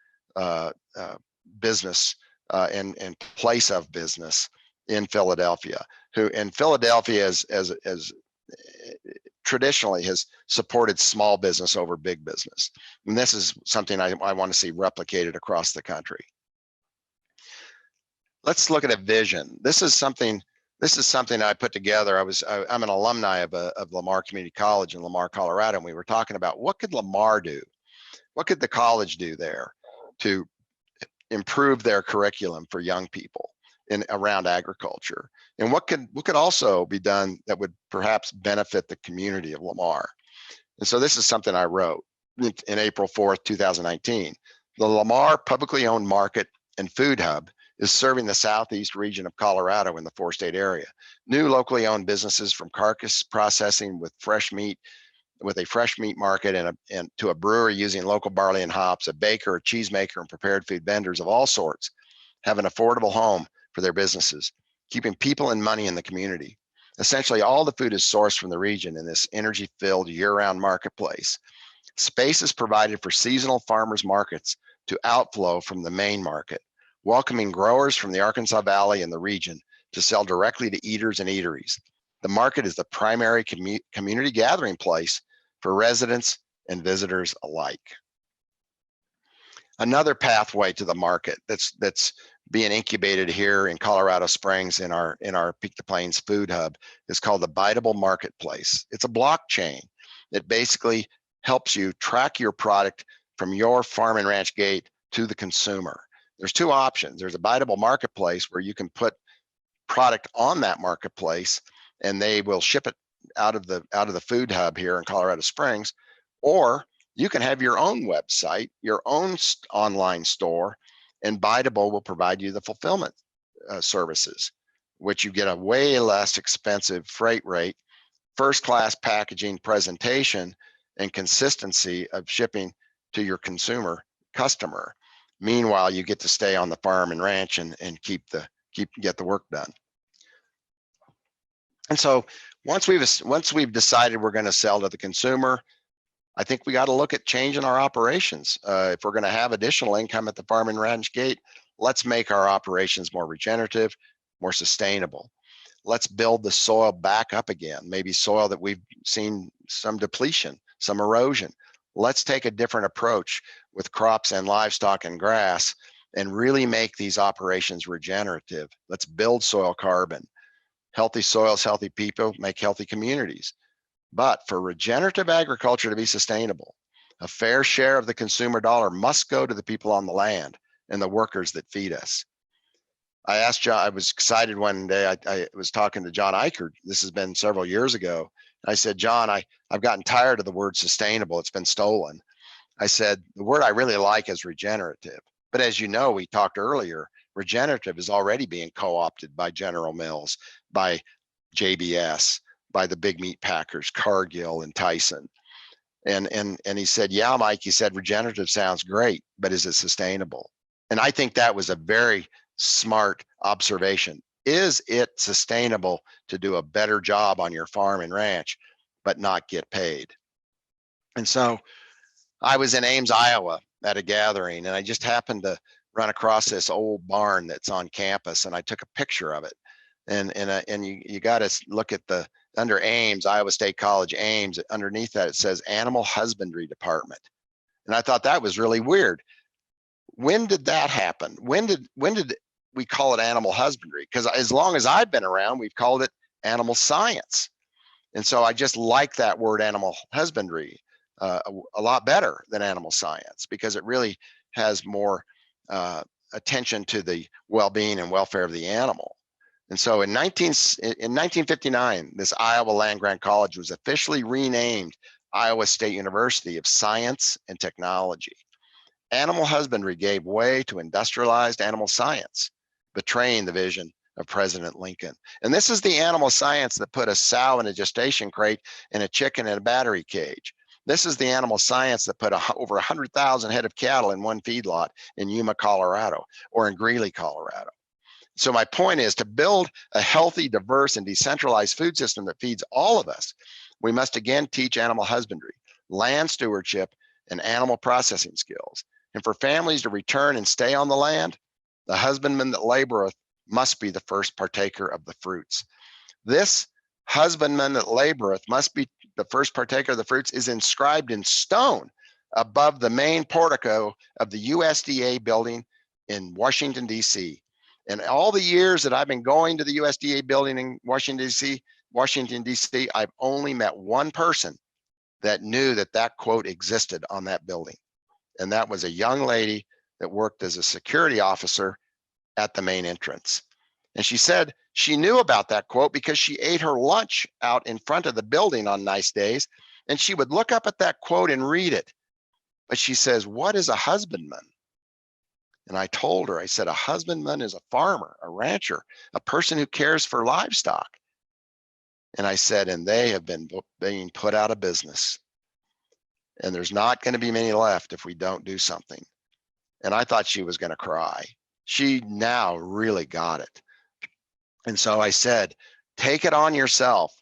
business and place of business in Philadelphia. And Philadelphia as traditionally has supported small business over big business, and this is something I want to see replicated across the country. Let's look at a vision. This is something I put together. I'm an alumni of Lamar Community College in Lamar, Colorado, and we were talking about what could Lamar do? What could the college do there to improve their curriculum for young people around agriculture? And what could also be done that would perhaps benefit the community of Lamar? And so this is something I wrote in April 4th, 2019. The Lamar publicly owned market and food hub is serving the southeast region of Colorado in the 4-state area. New locally owned businesses from Carcass processing with fresh meat, with a fresh meat market and to a brewery using local barley and hops, a baker, a cheesemaker, and prepared food vendors of all sorts have an affordable home for their businesses, keeping people and money in the community. Essentially, all the food is sourced from the region in this energy-filled year-round marketplace. Space is provided for seasonal farmers markets to outflow from the main market, welcoming growers from the Arkansas Valley and the region to sell directly to eaters and eateries. The market is the primary community gathering place for residents and visitors alike. Another pathway to the market that's being incubated here in Colorado Springs in our Peak to Plains food hub is called the Biteable Marketplace. It's a blockchain that basically helps you track your product from your farm and ranch gate to the consumer. There's 2 options. There's a Biteable Marketplace where you can put product on that marketplace and they will ship it out of the food hub here in Colorado Springs. Or you can have your own website, your own online store, and Biteable will provide you the fulfillment services, which you get a way less expensive freight rate, first-class packaging, presentation, and consistency of shipping to your customer. Meanwhile, you get to stay on the farm and ranch and get the work done. And so once we've decided we're going to sell to the consumer, I think we got to look at changing our operations. If we're going to have additional income at the farm and ranch gate, let's make our operations more regenerative, more sustainable. Let's build the soil back up again, maybe soil that we've seen some depletion, some erosion. Let's take a different approach with crops and livestock and grass and really make these operations regenerative. Let's build soil carbon. Healthy soils, healthy people make healthy communities. But for regenerative agriculture to be sustainable, a fair share of the consumer dollar must go to the people on the land and the workers that feed us. I asked John, I was excited one day, I was talking to John Eichert, this has been several years ago. I said, John, I've gotten tired of the word sustainable, it's been stolen. I said, the word I really like is regenerative. But as you know, we talked earlier, regenerative is already being co-opted by General Mills, by JBS, by the big meat packers, Cargill and Tyson. And he said, yeah, Mike, he said, regenerative sounds great, but is it sustainable? And I think that was a very smart observation. Is it sustainable to do a better job on your farm and ranch, but not get paid? And so I was in Ames, Iowa at a gathering, and I just happened to run across this old barn that's on campus, and I took a picture of it. And you got to look at the, under Ames, Iowa State College, Ames, underneath that it says Animal Husbandry Department. And I thought that was really weird. When did that happen? When did we call it animal husbandry? Because as long as I've been around, we've called it animal science. And so I just like that word animal husbandry a lot better than animal science, because it really has more attention to the well-being and welfare of the animal. And so in 1959, this Iowa land-grant college was officially renamed Iowa State University of Science and Technology. Animal husbandry gave way to industrialized animal science, betraying the vision of President Lincoln. And this is the animal science that put a sow in a gestation crate and a chicken in a battery cage. This is the animal science that put over 100,000 head of cattle in one feedlot in Yuma, Colorado, or in Greeley, Colorado. So my point is, to build a healthy, diverse, and decentralized food system that feeds all of us, we must again teach animal husbandry, land stewardship, and animal processing skills. And for families to return and stay on the land, the husbandman that laboreth must be the first partaker of the fruits. This husbandman that laboreth must be the first partaker of the fruits is inscribed in stone above the main portico of the USDA building in Washington, D.C. And all the years that I've been going to the USDA building in Washington, D.C., I've only met one person that knew that that quote existed on that building. And that was a young lady that worked as a security officer at the main entrance. And she said she knew about that quote because she ate her lunch out in front of the building on nice days, and she would look up at that quote and read it. But she says, what is a husbandman? And I told her, I said, a husbandman is a farmer, a rancher, a person who cares for livestock. And I said, and they have been being put out of business. And there's not going to be many left if we don't do something. And I thought she was going to cry. She now really got it. And so I said, take it on yourself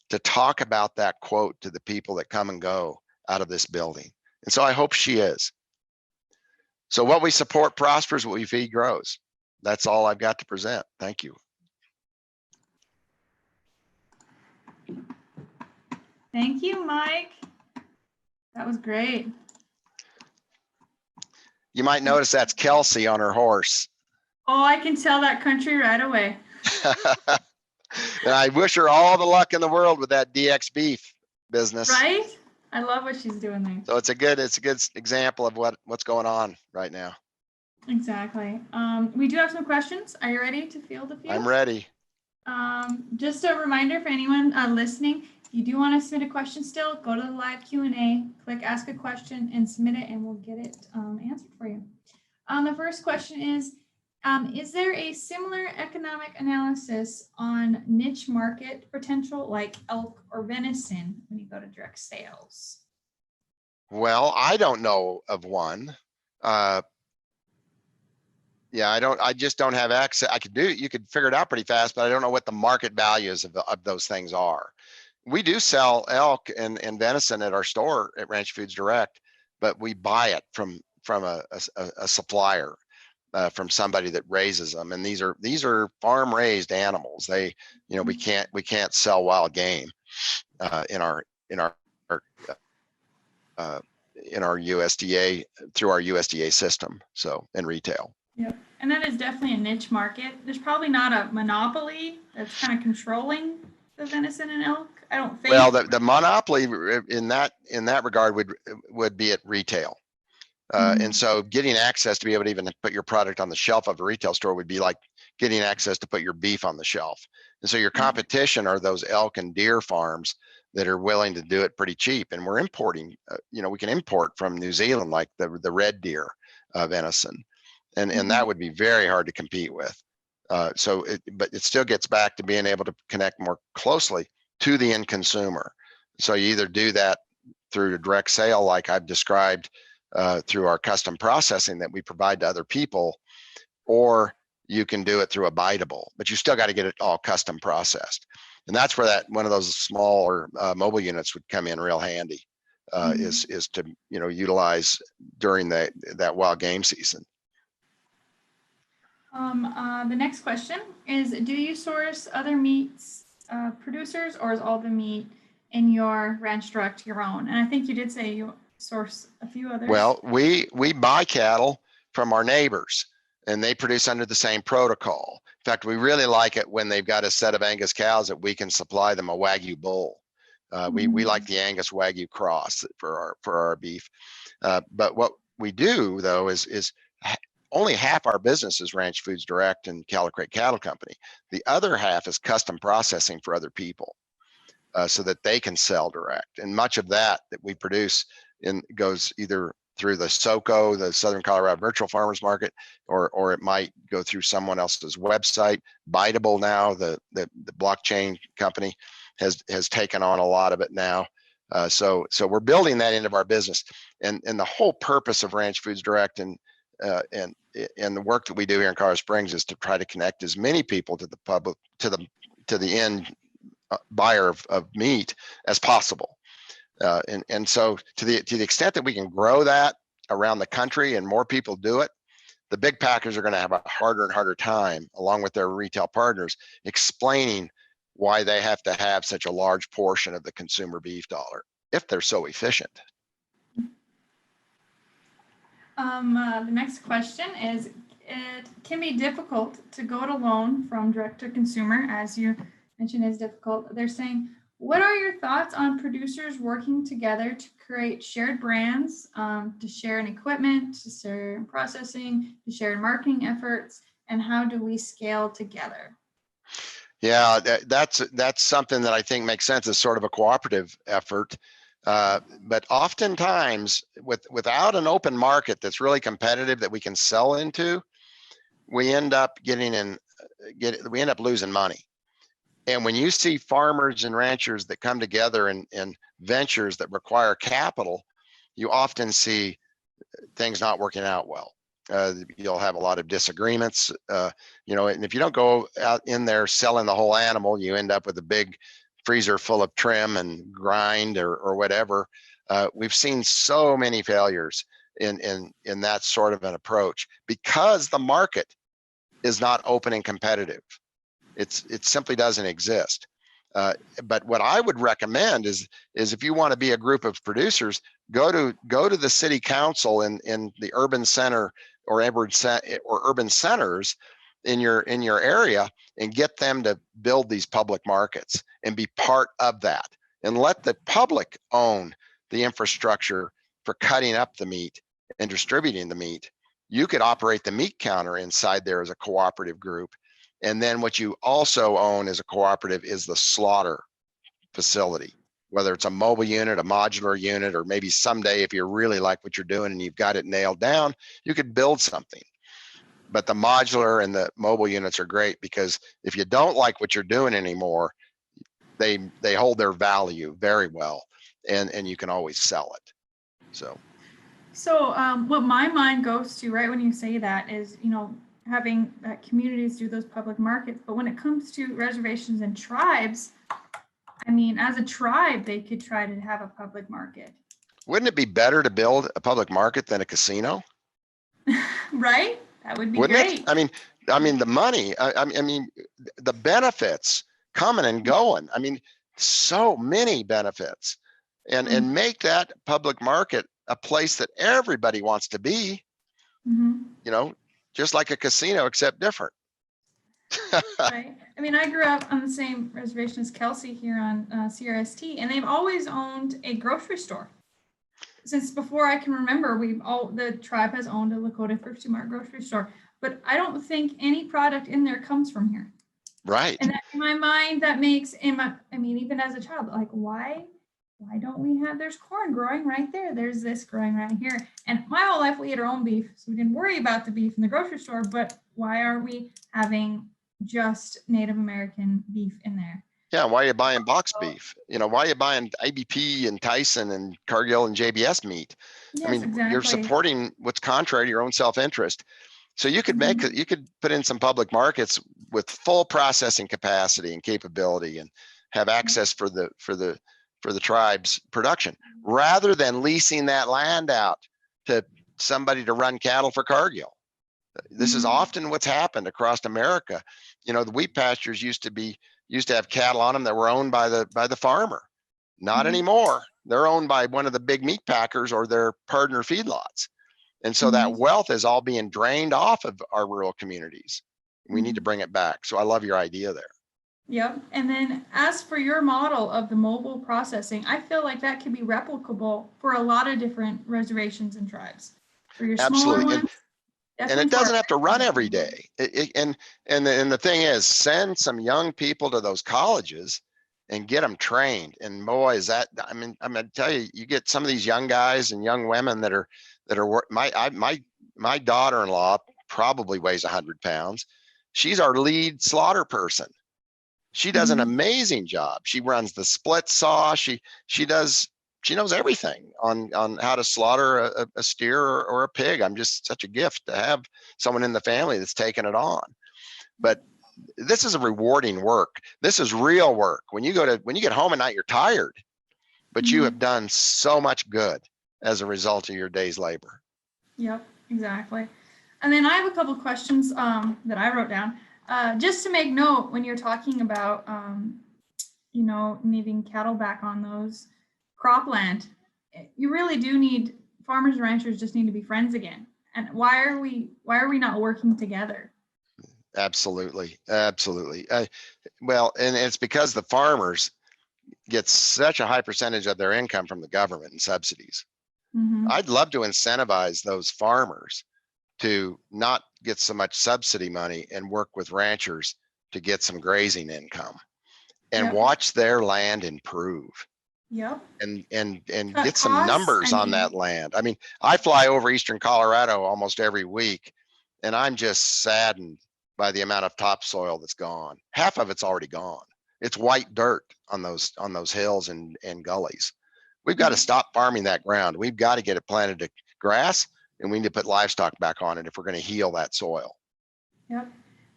to talk about that quote to the people that come and go out of this building. And so I hope she is. So what we support prospers, what we feed grows. That's all I've got to present. Thank you. Thank you, Mike. That was great. You might notice that's Kelsey on her horse. Oh, I can tell that country right away. And I wish her all the luck in the world with that DX beef business. Right? I love what she's doing there. So it's a good example of what's going on right now. Exactly. We do have some questions. Are you ready to field a few? I'm ready. Just a reminder for anyone listening, if you do want to submit a question still, go to the live Q&A, click ask a question and submit it and we'll get it answered for you. The first question is there a similar economic analysis on niche market potential like elk or venison when you go to direct sales? Well, I don't know of one. Yeah, I just don't have access. You could figure it out pretty fast, but I don't know what the market values of those things are. We do sell elk and venison at our store at Ranch Foods Direct, but we buy it from a supplier, from somebody that raises them. And these are farm raised animals. We can't sell wild game in our USDA, through our USDA system. So in retail. Yep. And that is definitely a niche market. There's probably not a monopoly that's kind of controlling the venison and elk. I don't think. Well, the monopoly in that regard would be at retail. And so getting access to be able to even put your product on the shelf of a retail store would be like getting access to put your beef on the shelf. And so your competition are those elk and deer farms that are willing to do it pretty cheap. And we're importing, we can import from New Zealand, like the red deer venison. And that would be very hard to compete with. But it still gets back to being able to connect more closely to the end consumer. So you either do that through a direct sale, like I've described, through our custom processing that we provide to other people, or you can do it through a biteable, but you still got to get it all custom processed. And that's where one of those smaller mobile units would come in real handy, is to utilize during that wild game season. The next question is, do you source other meats producers, or is all the meat in your ranch direct your own? And I think you did say you source a few others. Well, we buy cattle from our neighbors, and they produce under the same protocol. In fact, we really like it when they've got a set of Angus cows that we can supply them a Wagyu bull. We like the Angus Wagyu cross for our beef. But what we do though is only half our business is Ranch Foods Direct and Calacrate Cattle Company. The other half is custom processing for other people, so that they can sell direct. And much of that we produce goes either through the SOCO, the Southern Colorado Virtual Farmers Market, or it might go through someone else's website. Biteable now, the blockchain company has taken on a lot of it now. So we're building that into our business, and the whole purpose of Ranch Foods Direct and the work that we do here in Colorado Springs is to try to connect as many people to the public, to the end buyer of meat as possible. And so to the extent that we can grow that around the country and more people do it, the big packers are going to have a harder and harder time, along with their retail partners, explaining why they have to have such a large portion of the consumer beef dollar if they're so efficient. The next question is, it can be difficult to go it alone from direct to consumer, as you mentioned is difficult. They're saying, what are your thoughts on producers working together to create shared brands, to share in equipment, to share in processing, to share in marketing efforts, and how do we scale together? Yeah, that's something that I think makes sense as sort of a cooperative effort. But oftentimes, without an open market that's really competitive that we can sell into, we end up losing money. And when you see farmers and ranchers that come together in ventures that require capital, you often see things not working out well. You'll have a lot of disagreements, and if you don't go out in there selling the whole animal, you end up with a big freezer full of trim and grind or whatever. We've seen so many failures in that sort of an approach because the market is not open and competitive. It simply doesn't exist. But what I would recommend is if you want to be a group of producers, go to the city council in the urban center or urban centers in your area and get them to build these public markets and be part of that, and let the public own the infrastructure for cutting up the meat and distributing the meat, you could operate the meat counter inside there as a cooperative group. And then what you also own as a cooperative is the slaughter facility, whether it's a mobile unit, a modular unit, or maybe someday if you really like what you're doing and you've got it nailed down, you could build something. But the modular and the mobile units are great because if you don't like what you're doing anymore, they hold their value very well, and you can always sell it. So what my mind goes to right when you say that is, having communities do those public markets. But when it comes to reservations and tribes, I mean, as a tribe, they could try to have a public market. wouldn't it be better to build a public market than a casino? Right? That would be Wouldn't great. it? I mean, the money, I mean, the benefits coming and going. I mean, so many benefits, and make that public market a place that everybody wants to be, just like a casino, except different. Right. I mean, I grew up on the same reservation as Kelsey here on CRST, and they've always owned a grocery store. Since before I can remember, the tribe has owned a Lakota Thrifty Mart grocery store, but I don't think any product in there comes from here. Right. And in my mind, that makes, even as a child, like, why don't we have, there's corn growing right there. There's this growing right here. And my whole life we ate our own beef, so we didn't worry about the beef in the grocery store, but why are we having just Native American beef in there? Yeah, why are you buying box beef? Why are you buying IBP and Tyson and Cargill and JBS meat? Yes, I mean, exactly. You're supporting what's contrary to your own self-interest. So you could you could put in some public markets with full processing capacity and capability, and have access for the tribe's production, rather than leasing that land out to somebody to run cattle for Cargill. This is often what's happened across America. The wheat pastures used to have cattle on them that were owned by the farmer. Not anymore. They're owned by one of the big meat packers or their partner feedlots. And so that wealth is all being drained off of our rural communities. We need to bring it back. So I love your idea there. Yep. And then as for your model of the mobile processing, I feel like that could be replicable for a lot of different reservations and tribes. For your smaller ones, and it doesn't have to run every day. And the thing is, send some young people to those colleges and get them trained. And boy, is that, I'm gonna tell you, you get some of these young guys and young women that are my daughter-in-law probably weighs 100 pounds. She's our lead slaughter person. She does an amazing job. She runs the split saw. She knows everything on how to slaughter a steer or a pig. I'm just such a gift to have someone in the family that's taken it on. But this is a rewarding work. This is real work. When you get home at night, you're tired, but you have done so much good as a result of your day's labor. Yep, exactly. And then I have a couple of questions that I wrote down. Just to make note, when you're talking about, needing cattle back on those cropland, you really do need, farmers and ranchers just need to be friends again. And why are we not working together? Absolutely. Well, and it's because the farmers get such a high percentage of their income from the government and subsidies. I'd love to incentivize those farmers to not get so much subsidy money and work with ranchers to get some grazing income, and watch their land improve. And get some numbers on that land. I mean, I fly over Eastern Colorado almost every week, and I'm just saddened by the amount of topsoil that's gone. Half of it's already gone. It's white dirt on those hills and gullies. We've got to stop farming that ground. We've got to get it planted to grass, and we need to put livestock back on it if we're going to heal that soil. Yep.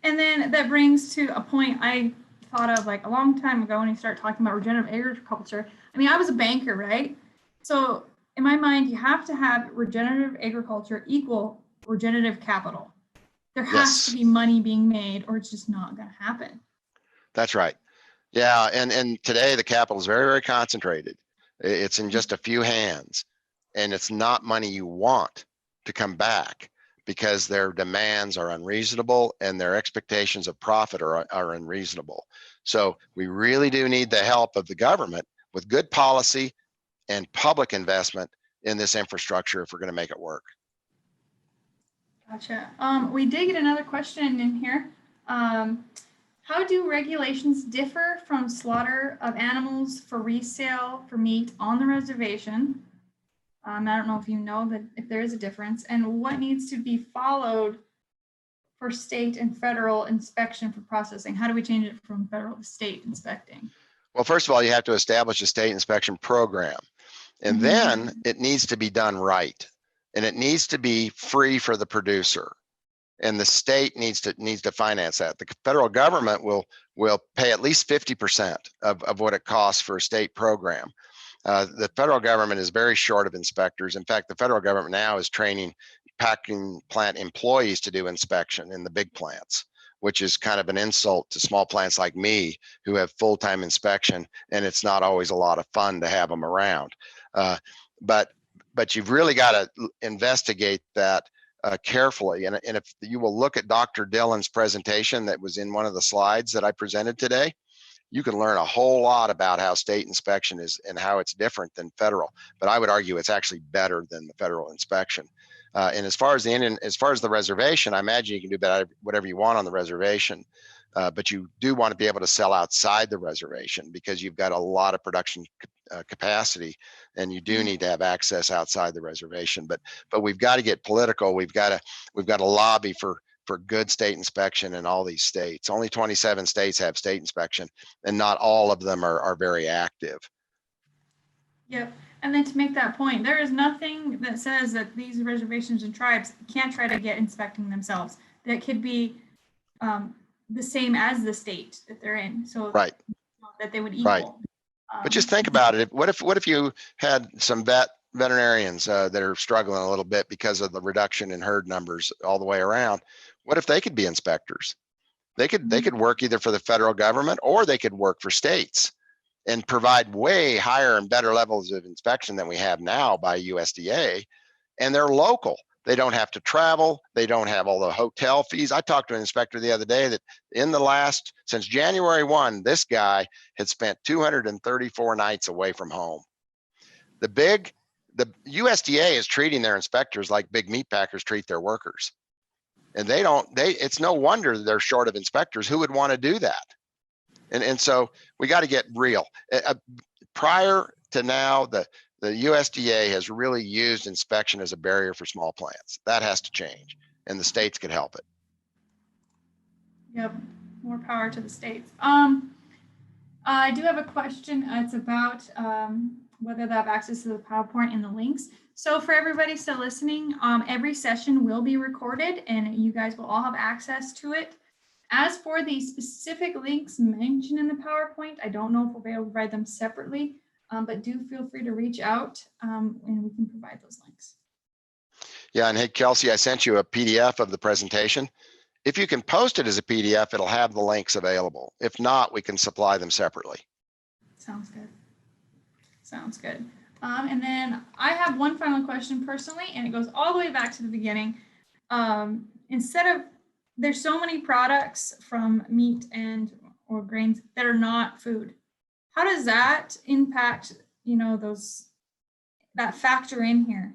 And then that brings to a point I thought of like a long time ago when you start talking about regenerative agriculture. I mean, I was a banker, right? So in my mind, you have to have regenerative agriculture equal regenerative capital. There has to be money being made, or it's just not going to happen. That's right. Yeah, and today the capital is very, very concentrated. It's in just a few hands, and it's not money you want to come back, because their demands are unreasonable and their expectations of profit are unreasonable. So we really do need the help of the government with good policy and public investment in this infrastructure if we're going to make it work. Gotcha. We did get another question in here. How do regulations differ from slaughter of animals for resale for meat on the reservation? I don't know if you know that if there is a difference, and what needs to be followed for state and federal inspection for processing? How do we change it from federal to state inspecting? Well, first of all, you have to establish a state inspection program, and then it needs to be done right, and it needs to be free for the producer, and the state needs to finance that. The federal government will pay at least 50% of what it costs for a state program. The federal government is very short of inspectors. In fact, the federal government now is training packing plant employees to do inspection in the big plants, which is kind of an insult to small plants like me who have full-time inspection, and it's not always a lot of fun to have them around. But you've really got to investigate that carefully. And if you will look at Dr. Dillon's presentation that was in one of the slides that I presented today, you can learn a whole lot about how state inspection is and how it's different than federal. But I would argue it's actually better than the federal inspection. And as far as the reservation, I imagine you can do whatever you want on the reservation, but you do want to be able to sell outside the reservation because you've got a lot of production capacity, and you do need to have access outside the reservation. But we've got to get political. We've got to lobby for good state inspection in all these states. Only 27 states have state inspection, and not all of them are very active. Yep. And then to make that point, there is nothing that says that these reservations and tribes can't try to get inspecting themselves. That could be the same as the state that they're in. So right. That they would equal. Right. But just think about it. What if you had some veterinarians that are struggling a little bit because of the reduction in herd numbers all the way around? What if they could be inspectors? They could work either for the federal government, or they could work for states and provide way higher and better levels of inspection than we have now by USDA. And they're local. They don't have to travel. They don't have all the hotel fees. I talked to an inspector the other day that since January 1, this guy had spent 234 nights away from home. The USDA is treating their inspectors like big meat packers treat their workers. And it's no wonder they're short of inspectors. Who would want to do that? And so we got to get real. Prior to now, the USDA has really used inspection as a barrier for small plants. That has to change, and the states could help it. Yep, more power to the states. I do have a question. It's about whether they have access to the PowerPoint and the links. So for everybody still listening, every session will be recorded, and you guys will all have access to it. As for the specific links mentioned in the PowerPoint, I don't know if we'll be able to provide them separately, but do feel free to reach out and we can provide those links. Yeah, and hey, Kelsey, I sent you a PDF of the presentation. If you can post it as a PDF, it'll have the links available. If not, we can supply them separately. Sounds good. Sounds good. And then I have one final question personally, and it goes all the way back to the beginning. There's so many products from meat or grains that are not food. How does that impact, that factor in here?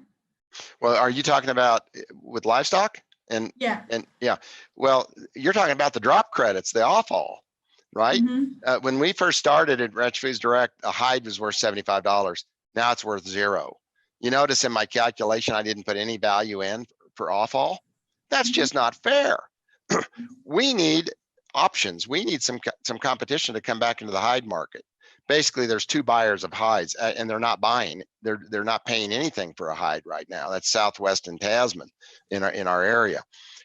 Well, are you talking about with livestock? Yeah. Well, you're talking about the drop credits, the offal, right? Mm-hmm. When we first started at Ranch Foods Direct, a hide was worth $75. Now it's worth $0. You notice in my calculation, I didn't put any value in for offal. That's just not fair. We need options. We need some competition to come back into the hide market. Basically, there's two buyers of hides, and they're not buying. They're not paying anything for a hide right now. That's Southwest and Tasman in our area.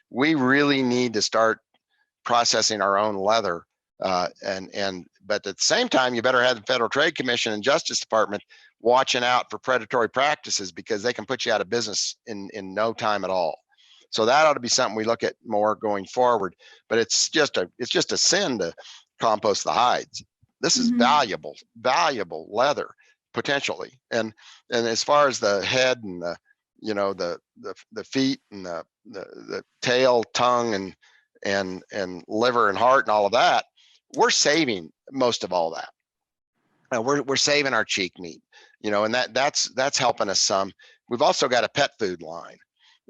We really need to start processing our own leather, but at the same time, you better have the Federal Trade Commission and Justice Department watching out for predatory practices, because they can put you out of business in no time at all. So that ought to be something we look at more going forward. But it's just a sin to compost the hides. This is valuable leather potentially. And as far as the head and the feet and the tail, tongue, and liver and heart and all of that, we're saving most of all that. We're saving our cheek meat, and that's helping us some. We've also got a pet food line.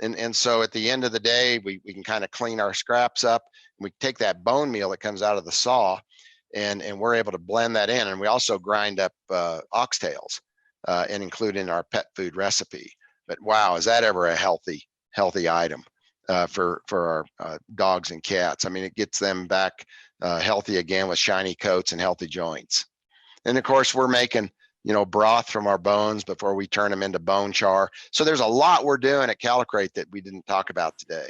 And so at the end of the day, we can kind of clean our scraps up. We take that bone meal that comes out of the saw, and we're able to blend that in. And we also grind up oxtails and include in our pet food recipe. But wow, is that ever a healthy item for our dogs and cats? I mean, it gets them back healthy again with shiny coats and healthy joints. And of course, we're making, you know, broth from our bones before we turn them into bone char. So there's a lot we're doing at Calacrate that we didn't talk about today.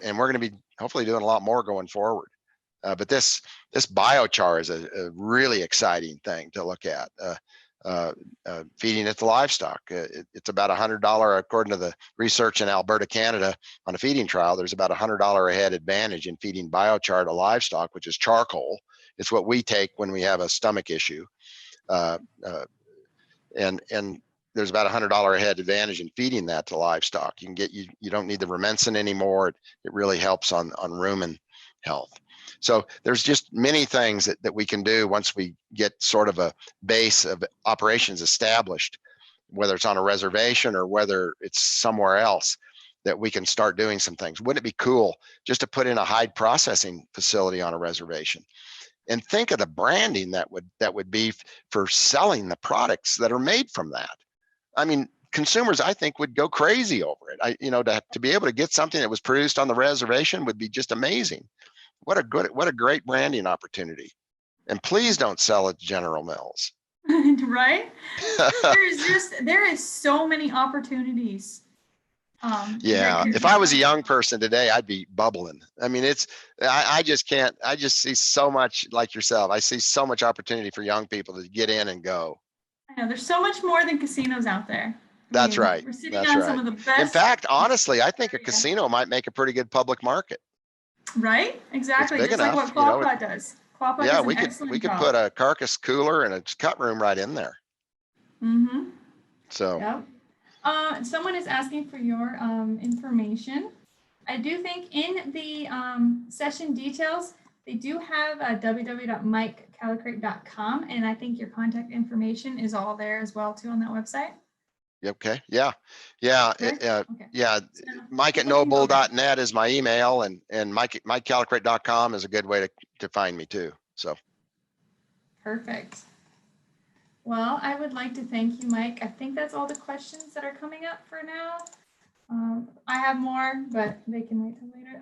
And we're going to be hopefully doing a lot more going forward. But this biochar is a really exciting thing to look at. Feeding it to livestock. It's about $100, according to the research in Alberta, Canada, on a feeding trial. There's about $100 a head advantage in feeding biochar to livestock, which is charcoal. It's what we take when we have a stomach issue. And there's about $100 a head advantage in feeding that to livestock. You can get, you don't need the rumensin anymore. It really helps on rumen health. So there's just many things that we can do once we get sort of a base of operations established, whether it's on a reservation or whether it's somewhere else, that we can start doing some things. Wouldn't it be cool just to put in a hide processing facility on a reservation? And think of the branding that would be for selling the products that are made from that. I mean, consumers, I think, would go crazy over it. You know, to be able to get something that was produced on the reservation would be just amazing. What a great branding opportunity. And please don't sell at General Mills. Right? There is so many opportunities. Yeah, if I was a young person today, I'd be bubbling. I mean, I just can't, I just see so much, like yourself. I see so much opportunity for young people to get in and go. I know there's so much more than casinos out there. That's right. We're sitting on some of the best. In fact, honestly, I think a casino might make a pretty good public market. Right? Exactly. It's big Just enough, like what Quappa does. Quappa yeah, does we could put a Carcass cooler and a cut room right in there. Mm-hmm. So. Yep. Someone is asking for your information. I do think in the session details, they do have www.mikecallicrate.com, and I think your contact information is all there as well too on that website. Okay. Yeah. Yeah. Okay. Yeah. Mike@nobull.net is my email, and MikeCallicrate.com is a good way to find me too. So. Perfect. Well, I would like to thank you, Mike. I think that's all the questions that are coming up for now. I have more, but they can wait till later.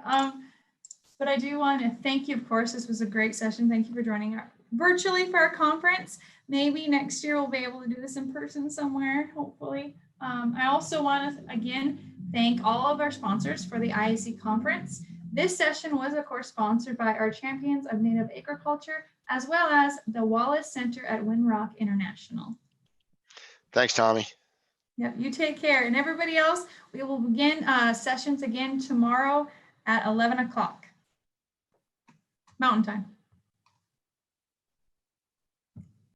But I do want to thank you, of course. This was a great session. Thank you for joining virtually for our conference. Maybe next year we'll be able to do this in person somewhere, hopefully. I also want to, again, thank all of our sponsors for the IAC conference. This session was, of course, sponsored by our champions of native agriculture, as well as the Wallace Center at Windrock International. Thanks, Tommy. Yep, you take care. And everybody else, we will begin sessions again tomorrow at 11 o'clock Mountain Time.